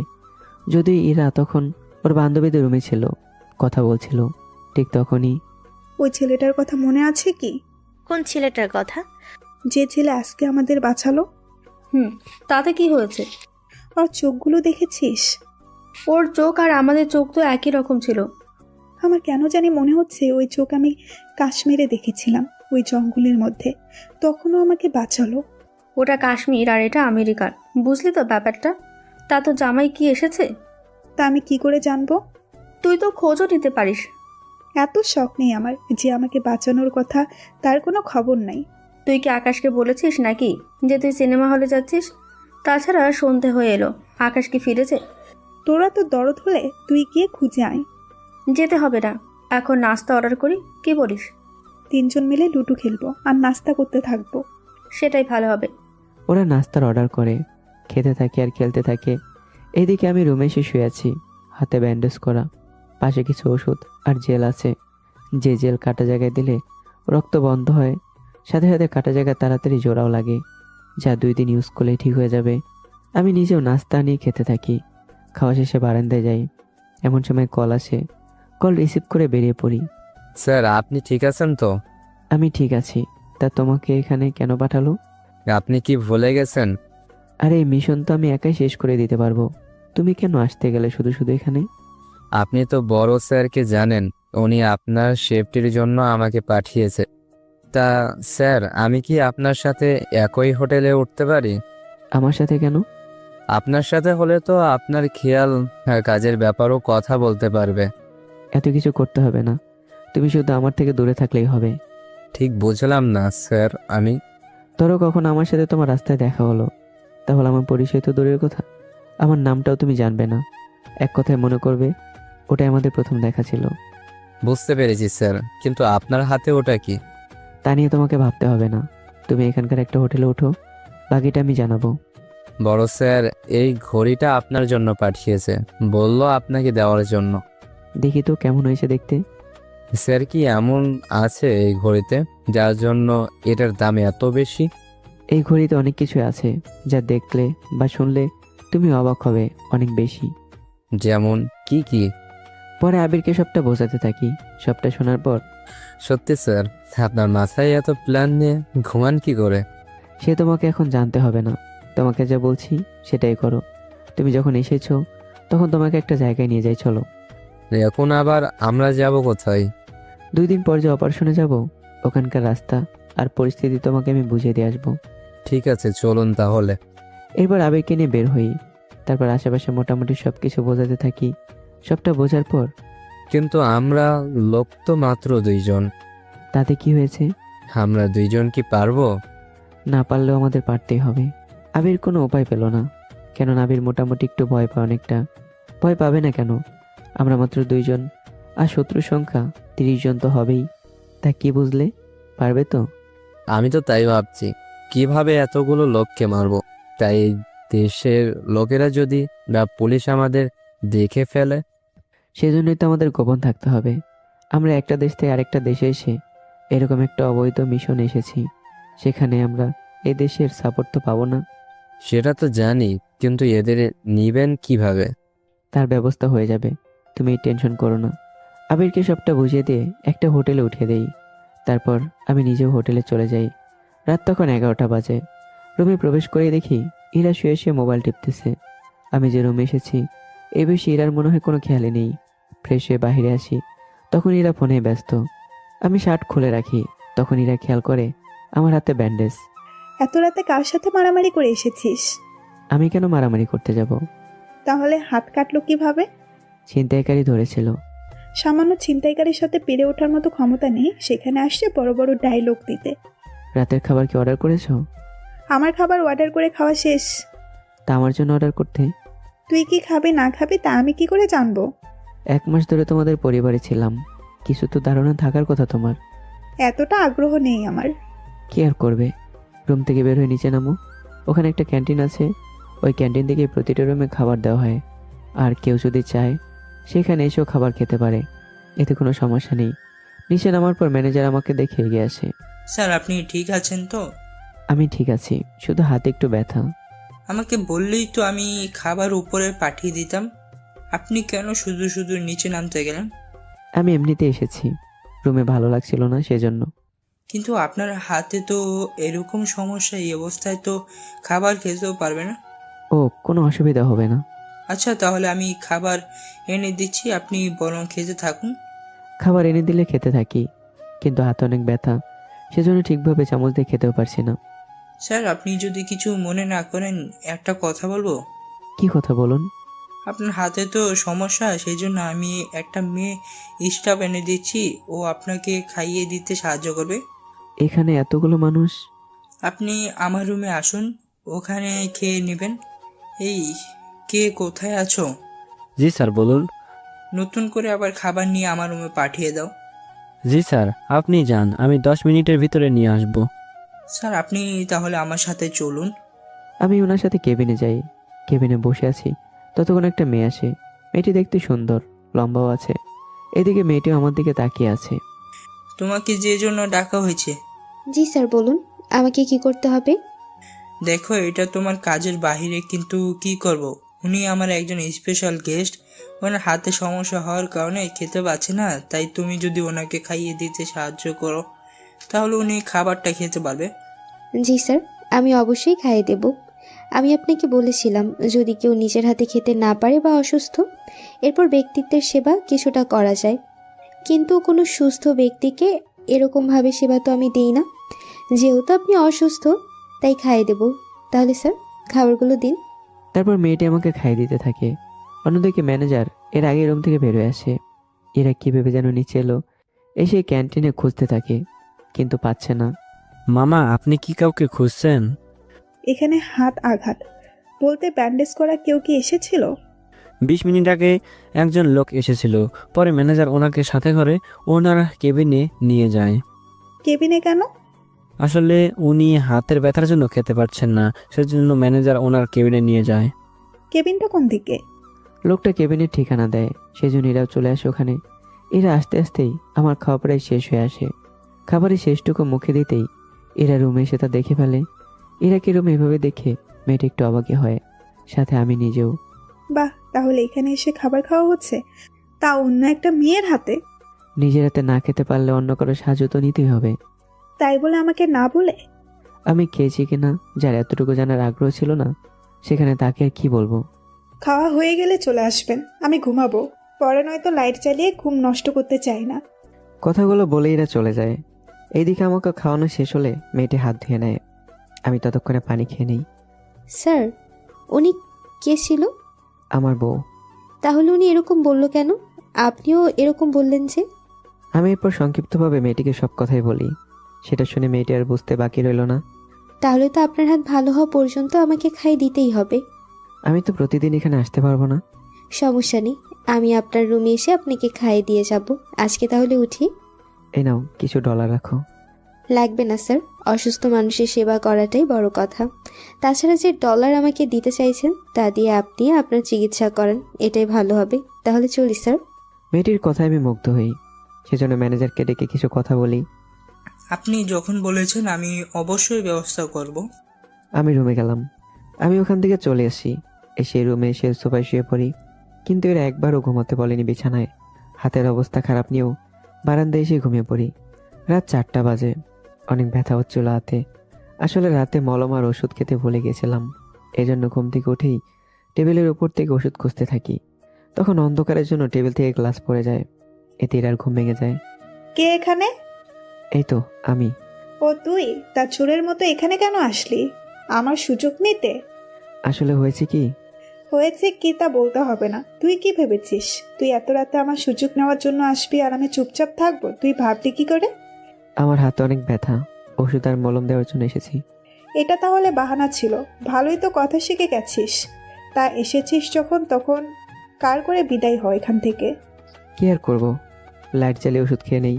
যদি ইরা তখন ওর বান্ধবীদের রুমে ছিল, কথা বলছিল। ঠিক তখনই ওই ছেলেটার কথা মনে আছে কি? কোন ছেলেটার কথা? যে ছেলে আজকে আমাদের বাঁচালো। তাতে কি হয়েছে? আর চোখগুলো দেখেছিস? ওর চোখ আর আমাদের চোখ তো একই রকম ছিল। আমার কেন জানি মনে হচ্ছে ওই চোখ আমি কাশ্মীরে দেখেছিলাম, ওই জঙ্গলের মধ্যে। তখনও আমাকে বাঁচালো। ওটা কাশ্মীর আর এটা আমেরিকার, বুঝলি তো ব্যাপারটা? তা তো জামাই কি এসেছে? তা আমি কি করে জানবো? তুই তো খোঁজও নিতে পারিস। এত শখ নেই আমার যে আমাকে বাঁচানোর কথা তার কোনো খবর নাই। তুই কি আকাশকে বলেছিস নাকি যে তুই সিনেমা হলে যাচ্ছিস? তাছাড়া সন্ধে হয়ে এলো, আকাশ কি ফিরেছে? তোরা তো দরদ হলে তুই গিয়ে খুঁজে আয়। যেতে হবে না, এখন নাস্তা অর্ডার করি, কি বলিস? 3 জন মিলে লুডো খেলবো আর নাস্তা করতে থাকবো। সেটাই ভালো হবে। ওরা নাস্তার অর্ডার করে, খেতে থাকে আর খেলতে থাকে। এদিকে আমি রুমে এসে শুয়ে আছি, হাতে ব্যান্ডেজ করা, পাশে কিছু ওষুধ আর জেল আছে। যে জেল কাটা জায়গায় দিলে রক্ত বন্ধ হয়, সাথে সাথে কাটা জায়গায় তাড়াতাড়ি জোড়াও লাগে, যা 2 দিন ইউজ করলেই ঠিক হয়ে যাবে। আমি নিজেও নাস্তা নিয়ে খেতে থাকি। খাওয়া শেষে বারান্দায় যাই। এমন সময় কল আসে। কল রিসিভ করে বেরিয়ে পড়ি। স্যার আপনি ঠিক আছেন তো? আমি ঠিক আছি। তা তোমাকে এখানে কেন পাঠালো? আপনি কি ভুলে গেছেন? আরে এই মিশন তো আমি একাই শেষ করে দিতে পারবো। তুমি কেন আসতে গেলে শুধু শুধু এখানে? আপনি তো বড় স্যারকে জানেন, উনি আপনার সেফটির জন্য আমাকে পাঠিয়েছে। তা স্যার আমি কি আপনার সাথে একই হোটেলে উঠতে পারি? আমার সাথে কেন? আপনার সাথে হলে তো আপনার খেয়াল কাজের ব্যাপারও কথা বলতে পারবে। এত কিছু করতে হবে না, তুমি শুধু আমার থেকে দূরে থাকলেই হবে। ঠিক বুঝলাম না স্যার। আমি ধরো কখন আমার সাথে তোমার রাস্তায় দেখা হলো, তাহলে আমার পরিচয় তো দূরের কথা, আমার নামটাও তুমি জানবে না। এক কথায় মনে করবে ওটাই আমাদের প্রথম দেখা ছিল। বুঝতে পেরেছি স্যার, কিন্তু আপনার হাতে ওটা কি? তা নিয়ে তোমাকে ভাবতে হবে না। তুমি এখানকার একটা হোটেলে ওঠো, বাকিটা আমি জানাবো। বড় স্যার এই ঘড়িটা আপনার জন্য পাঠিয়েছে, বলল আপনাকে দেওয়ার জন্য। দেখি তো কেমন হয়েছে দেখতে। স্যার কি এমন আছে এই ঘড়িতে যার জন্য এটার দাম এত বেশি? এই ঘড়িতে অনেক কিছু আছে যা দেখলে বা শুনলে তুমি অবাক হবে, অনেক বেশি। যেমন কি কি? পরে আবিরকে সবটা বোঝাতে থাকি। সবটা শোনার পর সত্যি স্যার, আপনার মাথায় এত প্ল্যান নিয়ে ঘুমান কি করে? সে তোমাকে এখন জানতে হবে না, তোমাকে যা বলছি সেটাই করো। তুমি যখন এসেছো তখন তোমাকে একটা জায়গায় নিয়ে যাই, চলো। এখন আবার আমরা যাব কোথায়? 2 দিন পর যে অপারেশনে যাব, ওখানকার রাস্তা আর পরিস্থিতি তোমাকে আমি বুঝিয়ে দিয়ে আসবো। ঠিক আছে চলুন তাহলে। এরপর আবিরকে নিয়ে বের হই। তারপর আশেপাশে মোটামুটি সব কিছু বোঝাতে থাকি। সবটা বোঝার পর কিন্তু আমরা লোক তো মাত্র 2 জন। তাতে কি হয়েছে? আমরা 2 জন কি পারবো? না পারলেও আমাদের পারতেই হবে। আবির কোনো উপায় পেল না, কেননা আবির মোটামুটি একটু ভয় পায় অনেকটা। ভয় পাবে না কেন? আমরা মাত্র 2 জন, আর শত্রুর সংখ্যা 30 জন তো হবেই। তা কি বুঝলে? পারবে তো? আমি তো তাই ভাবছি, কিভাবে এতগুলো লোককে মারবো। তাই দেশের লোকেরা যদি বা পুলিশ আমাদের দেখে ফেলে? সেজন্যই তো আমাদের গোপন থাকতে হবে। আমরা একটা দেশ থেকে আরেকটা দেশে এসে এরকম একটা অবৈধ মিশন এসেছি, সেখানে আমরা এই দেশের সাপোর্ট তো পাবো না। সেটা তো জানি, কিন্তু এদের নিবেন কিভাবে? তার ব্যবস্থা হয়ে যাবে, তুমি টেনশন করো না। আবিরকে সবটা বুঝিয়ে দিয়ে একটা হোটেলে উঠিয়ে দেই। তারপর আমি নিজেও হোটেলে চলে যাই। রাত তখন 11টা বাজে। রুমে প্রবেশ করে দেখি ইরা শুয়ে শুয়ে মোবাইল টিপতেছে। আমি যে রুমে এসেছি এই বেশি ইরার মনে হয় কোনো খেয়ালই নেই। ফ্রেশ হয়ে বাহিরে আসি, তখন ইরা ফোনে ব্যস্ত। আমি শার্ট খুলে রাখি, তখন ইরা খেয়াল করে আমার হাতে ব্যান্ডেজ। এত রাতে কার সাথে মারামারি করে এসেছিস? আমি কেন মারামারি করতে যাব? তাহলে হাত কাটলো কিভাবে? ছিনতাইকারী ধরেছিল। সামান্য ছিনতাইকারীর সাথে পেরে ওঠার মতো ক্ষমতা নেই, সেখানে আসছে বড় বড় ডায়লগ দিতে। রাতের খাবার কি অর্ডার করেছো? আমার খাবার অর্ডার করে খাওয়া শেষ। তা আমার জন্য অর্ডার করতে। তুই কি খাবি না খাবি তা আমি কি করে জানবো? 1 মাস ধরে তোমাদের পরিবারে ছিলাম, কিছু তো ধারণা থাকার কথা তোমার। এতটা আগ্রহ নেই আমার। কি আর করবে, রুম থেকে বের হয়ে নিচে নামো। ওখানে একটা ক্যান্টিন আছে, ওই ক্যান্টিন থেকে প্রতিটা রুমে খাবার দেওয়া হয়। আর কেউ যদি চায় সেখানে এসেও খাবার খেতে পারে, এতে কোনো সমস্যা নেই। নিচে নামার পর ম্যানেজার আমাকে দেখে এগিয়ে আসে। স্যার আপনি ঠিক আছেন তো? আমি ঠিক আছি, শুধু হাতে একটু ব্যথা। আমাকে বললেই তো আমি খাবার উপরে পাঠিয়ে দিতাম। আপনি কেন শুধু শুধু নিচে নামতে গেলেন? আমি এমনিতে এসেছি, রুমে ভালো লাগছিল না সেজন্য। কিন্তু আপনার হাতে তো এরকম সমস্যা, এই অবস্থায় তো খাবার খেতেও পারবে না। ও, কোনো অসুবিধা হবে না। আচ্ছা তাহলে আমি খাবার এনে দিচ্ছি, আপনি বরং খেতে থাকুন। খাবার এনে দিলে খেতে থাকি, কিন্তু হাতে অনেক ব্যথা, সেজন্য ঠিকভাবে চামচ দিয়ে খেতেও পারছি না। স্যার আপনি যদি কিছু মনে না করেন একটা কথা বলবো? কি কথা বলুন? আপনার হাতে তো সমস্যা, সেই জন্য আমি একটা মেয়ে স্টাফ এনে দিচ্ছি, ও আপনাকে খাইয়ে দিতে সাহায্য করবে। এখানে এতগুলো মানুষ। আপনি আমার রুমে আসুন, ওখানে খেয়ে নেবেন। এই কে কোথায় আছো? জি স্যার বলুন। নতুন করে আবার খাবার নিয়ে আমার রুমে পাঠিয়ে দাও। জি স্যার আপনি যান, আমি 10 মিনিটের ভিতরে নিয়ে আসব। স্যার আপনি তাহলে আমার সাথে চলুন। আমি ওনার সাথে কেবিনে যাই। কেবিনে বসে আছি, ততক্ষণ একটা মেয়ে আসে। মেয়েটি দেখতে সুন্দর, লম্বাও আছে। এদিকে মেয়েটিও আমার দিকে তাকিয়ে আছে। তোমাকে যে জন্য ডাকা হয়েছে। জি স্যার বলুন, আমাকে কি করতে হবে? দেখো এটা তোমার কাজের বাহিরে, কিন্তু কি করব, উনি আমার একজন স্পেশাল গেস্ট। ওনার হাতে সমস্যা হওয়ার কারণে খেতে পাচ্ছে না, তাই তুমি যদি ওনাকে খাইয়ে দিতে সাহায্য করো তাহলে উনি খাবারটা খেতে পারবে। জি স্যার, আমি অবশ্যই খাইয়ে দেব। আমি আপনাকে বলেছিলাম যদি কেউ নিজের হাতে খেতে না পারে বা অসুস্থ, এরপর ব্যক্তিত্বের সেবা কিছুটা করা যায়, কিন্তু কোনো সুস্থ ব্যক্তিকে এরকমভাবে সেবা তো আমি দিই না। যেহেতু আপনি অসুস্থ, তাই খাইয়ে দেব। তাহলে স্যার, খাবারগুলো দিন। তারপর মেয়েটি আমাকে খাইয়ে দিতে থাকে। অন্যদিকে ম্যানেজার এর আগে রুম থেকে বেরোয় আসে। এরা কি ভেবে যেন নিচে এলো, এসে ক্যান্টিনে খুঁজতে থাকে কিন্তু পাচ্ছে না। মামা, আপনি কি কাউকে খুঁজছেন? এখানে হাত আঘাত বলতে ব্যান্ডেজ করা কেউ কি এসেছিল? 20 মিনিট আগে একজন লোক এসেছিল, পরে ম্যানেজার ওনাকে সাথে করে ওনার কেবিনে নিয়ে যায়। কেবিনে কেন? আসলে উনি হাতের ব্যথার জন্য খেতে পারছেন না, সেজন্য ম্যানেজার ওনার কেবিনে নিয়ে যায়। কেবিনটা কোন দিকে? লোকটা কেবিনের ঠিকানা দেয়, সেজন্য এরাও চলে আসে ওখানে। এরা আস্তে আস্তেই আমার খাওয়া প্রায় শেষ হয়ে আসে। খাবারের শেষটুকু মুখে দিতেই এরা রুমে এসে তা দেখে ফেলে। এরাকে রুমে এভাবে দেখে মেয়েটা একটু অবাকই হয়, সাথে আমি নিজেও। বাহ, তাহলে এখানে এসে খাবার খাওয়া হচ্ছে, তা অন্য একটা মেয়ের হাতে। নিজের হাতে না খেতে পারলে অন্য কারো সাহায্য তো নিতেই হবে। তাই বলে আমাকে না বলে? আমি খেয়েছি কিনা যার এতটুকু জানার আগ্রহ ছিল না, সেখানে তাকে আর কি বলবো। খাওয়া হয়ে গেলে চলে আসবেন, আমি ঘুমাবো। পরে নয়তো লাইট জ্বালিয়ে ঘুম নষ্ট করতে চাই না। কথাগুলো বলে এরা চলে যায়। এইদিকে আমাকে খাওয়ানো শেষ হলে মেয়েটি হাত ধুয়ে নেয়। আমি ততক্ষণে পানি খেয়ে নেই। স্যার, উনি কে ছিল? আমার বউ। তাহলে উনি এরকম বলল কেন? আপনিও এরকম বললেন যে? আমি এরপর সংক্ষিপ্তভাবে মেয়েটিকে সব কথাই বলি। সেটা শুনে মেয়েটি আর বুঝতে বাকি রইল না। তাহলে তো আপনার হাত ভালো হওয়া পর্যন্ত আমাকে খাই দিতেই হবে। আমি তো প্রতিদিন এখানে আসতে পারবো না। সমস্যা নেই, আমি আপনার রুমে এসে আপনাকে খাইয়ে দিয়ে যাব। আজকে তাহলে উঠি। এই নাও কিছু ডলার রাখো। লাগবে না স্যার, অসুস্থ মানুষের সেবা করাটাই বড় কথা। তাছাড়া যে ডলার আমাকে দিতে চাইছেন তা দিয়ে আপনি আপনার চিকিৎসা করেন, এটাই ভালো হবে। তাহলে চলি স্যার। মেয়েটির কথায় আমি মুগ্ধ হই, সেজন্য ম্যানেজারকে ডেকে কিছু কথা বলি। আপনি যখন বলেছেন আমি অবশ্যই ব্যবস্থা করব। আমি রুমে গেলাম। আমি ওখান থেকে চলে আসি। এসে রুমে এসে সোফায় শুয়ে পড়ি, কিন্তু এরা একবারও ঘুমাতে বলেনি বিছানায়। হাতের অবস্থা খারাপ নিয়েও বারান্দায় এসে ঘুমিয়ে পড়ি। রাত 4টা বাজে। অনেক ব্যথা হচ্ছিল হাতে। আসলে রাতে মলম আর ওষুধ খেতে ভুলে গেছিলাম, এজন্য ঘুম থেকে উঠেই টেবিলের উপর থেকে ওষুধ খুঁজতে থাকি। তখন অন্ধকারের জন্য টেবিল থেকে গ্লাস পড়ে যায়। এতে এর আর ঘুম ভেঙে যায়। কে এখানে? এই তো আমি। ও তুই? তা চোরের মতো এখানে কেন আসলি? আমার সুযোগ নিতে? আসলে হয়েছে কি, হয়েছে কি তা বলতে হবে না। তুই কি ভেবেছিস তুই এত রাতে আমার সুযোগ নেওয়ার জন্য আসবি আর আমি চুপচাপ থাকবো? তুই ভাবলি কি করে? আমার হাতে অনেক ব্যথা, ওষুধ আর মলম দেওয়ার জন্য এসেছি। এটা তাহলে বাহানা ছিল? ভালোই তো কথা শিখে গেছিস। তা এসেছিস যখন, তখন কার করে বিদায় হয় এখান থেকে। কি আর করবো, লাইট জ্বালিয়ে ওষুধ খেয়ে নেই।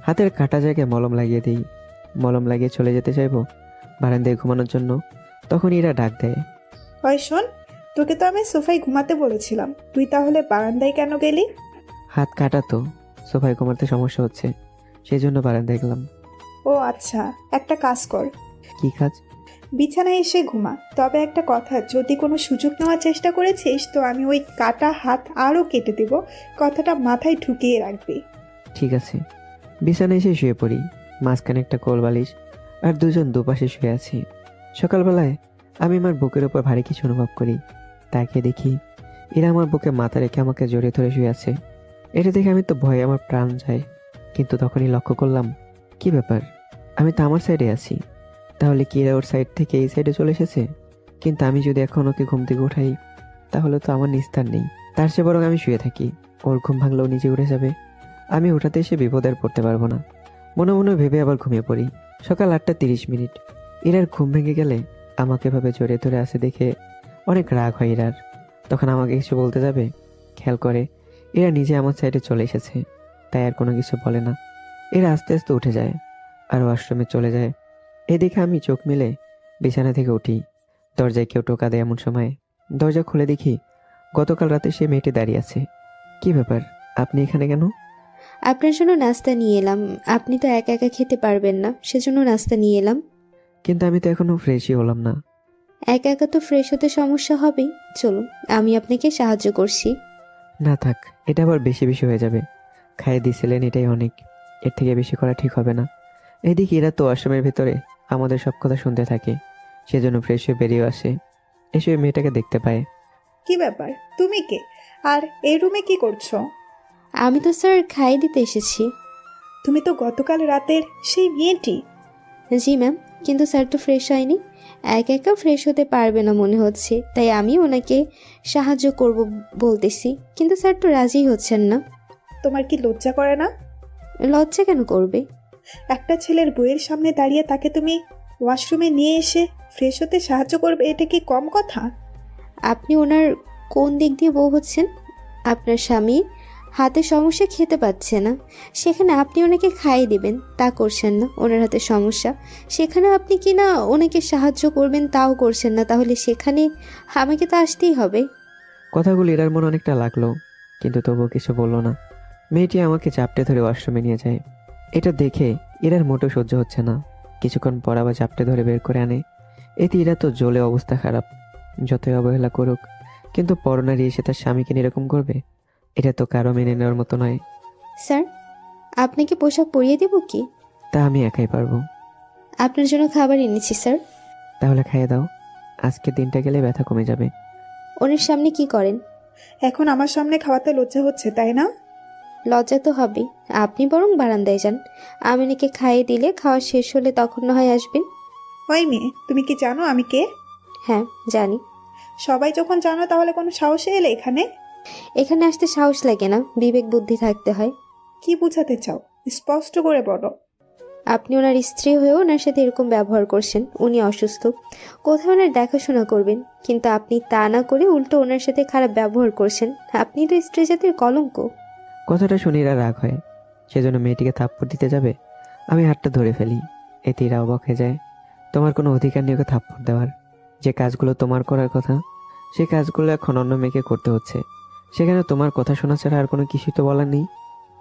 হাতের কাটা জায়গায় মলম লাগিয়ে দিই। মলম লাগিয়ে চলে যেতে চাইবো বারান্দায় ঘুমানোর জন্য, তখন এরা ডাক দেয়। হয় শোন, তোকে তো আমি সোফায় ঘুমাতে বলেছিলাম, তুই তাহলে বারান্দায় কেন গেলি? হাত কাটা তো, সোফায় ঘুমাতে সমস্যা হচ্ছে, সেই জন্য বারান্দায় গেলাম। ও আচ্ছা, একটা কাজ কর, কি কাজ? বিছানায় এসে ঘুমা। তবে একটা কথা, যদি কোনো সুযোগ নেওয়ার চেষ্টা করেছিস তো আমি ওই কাটা হাত আরও কেটে দেব। কথাটা মাথায় ঢুকিয়ে রাখবি। ঠিক আছে। বিছানায় এসে শুয়ে পড়ি। মাঝখানে একটা কোল বালিশ আর দুজন দুপাশে শুয়ে আছি। সকালবেলায় আমি আমার বুকের ওপর ভারী কিছু অনুভব করি। তাকে দেখি এরা আমার বুকে মাথা রেখে আমাকে জড়িয়ে ধরে শুয়ে আছে। এটা দেখে আমি তো ভয়ে আমার প্রাণ যায়, কিন্তু তখনই লক্ষ্য করলাম কি ব্যাপার, আমি তো আমার সাইডে আছি। তাহলে কি এরা ওর সাইড থেকে এই সাইডে চলে এসেছে? কিন্তু আমি যদি এখন ওকে ঘুম থেকে উঠাই তাহলে তো আমার নিস্তার নেই। তার চেয়ে বরং আমি শুয়ে থাকি, ওর ঘুম ভাঙলেও নিজে উঠে যাবে। আমি উঠাতে এসে বিপদ আর পড়তে পারবো না। মনে মনে ভেবে আবার ঘুমিয়ে পড়ি। সকাল 8:30। এরার ঘুম ভেঙে গেলে আমাকে ভাবে জড়িয়ে ধরে আসে দেখে অনেক রাগ হয় এরার। তখন আমাকে কিছু বলতে যাবে, খেয়াল করে এরা নিজে আমার সাইডে চলে এসেছে, তাই আর কোনো কিছু বলে না। এরা আস্তে আস্তে উঠে যায় আর ওয়াশরুমে চলে যায়। এদিকে আমি চোখ মেলে বিছানা থেকে উঠি। দরজায় কেউ টোকা দেয়। এমন সময় দরজা খুলে দেখি গতকাল রাতে সে মেয়েটি দাঁড়িয়ে আছে। কি ব্যাপার, আপনি এখানে কেন? আপনার জন্য নাস্তা নিয়ে এলাম। আপনি তো একা একা খেতে পারবেন না, সেজন্য নাস্তা নিয়ে এলাম। কিন্তু আমি তো এখনো ফ্রেশই হলাম না। একা একা তো ফ্রেশ হতে সমস্যা হবেই। চলুন, আমি আপনাকে সাহায্য করছি। না থাক, এটা আবার বেশি বেশি হয়ে যাবে। খাইয়ে দিয়েছিলেন, এটাই অনেক। এর থেকে বেশি করা ঠিক হবে না। এদিকে এরা তো আশ্রমের ভেতরে আমাদের সব কথা শুনতে থাকে। সেজন্য ফ্রেশ হয়ে বেরিয়ে আসে। এসে ওই মেয়েটাকে দেখতে পায়। কি ব্যাপার, তুমি কে? আর এই রুমে কি করছো? আমি তো স্যার খাইয়ে দিতে এসেছি। তুমি তো গতকাল রাতের সেই মেয়েটি। জি ম্যাম, কিন্তু স্যার তো ফ্রেশ হয়নি। একা একা ফ্রেশ হতে পারবে না মনে হচ্ছে, তাই আমি ওনাকে সাহায্য করব বলতেছি, কিন্তু স্যার তো রাজি হচ্ছেন না। তোমার কি লজ্জা করে না? লজ্জা কেন করবে? একটা ছেলের বইয়ের সামনে দাঁড়িয়ে তাকে তুমি ওয়াশরুমে নিয়ে এসে ফ্রেশ হতে সাহায্য করবে, এটা কি কম কথা? আপনি ওনার কোন দিক দিয়ে বউ হচ্ছেন? আপনার স্বামী হাতে সমস্যা, খেতে পাচ্ছে না, সেখানে আপনি ওনাকে খাইয়ে দিবেন, তা করছেন না। ওনার হাতে সমস্যা, সেখানে আপনি কি না ওনাকে সাহায্য করবেন, তাও করছেন না। তাহলে সেখানে আমাকে তো আসতেই হবে। কথাগুলো এরার মনে অনেকটা লাগলো, কিন্তু তবুও কিছু বললো না। মেয়েটি আমাকে চাপটে ধরে ওয়াশরুমে নিয়ে যায়। এটা দেখে এরার মোটেও সহ্য হচ্ছে না। কিছুক্ষণ পর আবার চাপটে ধরে বের করে আনে। এতে এরা তো জ্বলে অবস্থা খারাপ। যতই অবহেলা করুক, কিন্তু পরনারী এসে তার স্বামীকে এরকম করবে, এটা তো কারো মেনে নেওয়ার মতো নয়। স্যার, আপনাকে পোশাক পরিয়ে দেব কি? তা আমি একাই পারবো। আপনার জন্য খাবার এনেছি স্যার। তাহলে খাইয়ে দাও। আজকে দিনটা গেলে ব্যথা কমে যাবে। ওনার সামনে কি করেন? এখন আমার সামনে খাওয়াতে লজ্জা হচ্ছে, তাই না? লজ্জা তো হবেই। আপনি বরং বারান্দায় যান, আমি ওনাকে খাইয়ে দিলে খাওয়া শেষ হলে তখন না হয় আসবেন। ওই মেয়ে, তুমি কি জানো আমি কে? হ্যাঁ জানি। সবাই যখন জানো তাহলে কোনো সাহসে এলে এখানে? এখানে আসতে সাহস লাগে না, বিবেক বুদ্ধি থাকতে হয়। কি বুঝাতে চাও, স্পষ্ট করে বলো। আপনি ওনার স্ত্রী হয়েও ওনার সাথে এরকম ব্যবহার করছেন। উনি অসুস্থ, কোথাও ওনার দেখাশোনা করবেন, কিন্তু আপনি তা না করে উল্টো ওনার সাথে খারাপ ব্যবহার করছেন। আপনি তো স্ত্রী জাতির কলঙ্ক। কথাটা শুনে এরা রাগ হয়। সেজন্য মেয়েটিকে থাপ্পড় দিতে যাবে, আমি হাতটা ধরে ফেলি। এতে এরা অবাক হয়ে যায়। তোমার কোনো অধিকার নেই ওকে থাপ্পড় দেওয়ার। যে কাজগুলো তোমার করার কথা, সেই কাজগুলো এখন অন্য মেয়েকে করতে হচ্ছে। সেখানে তোমার কথা শোনা ছাড়া আর কোনো কিছুই তো বলার নেই।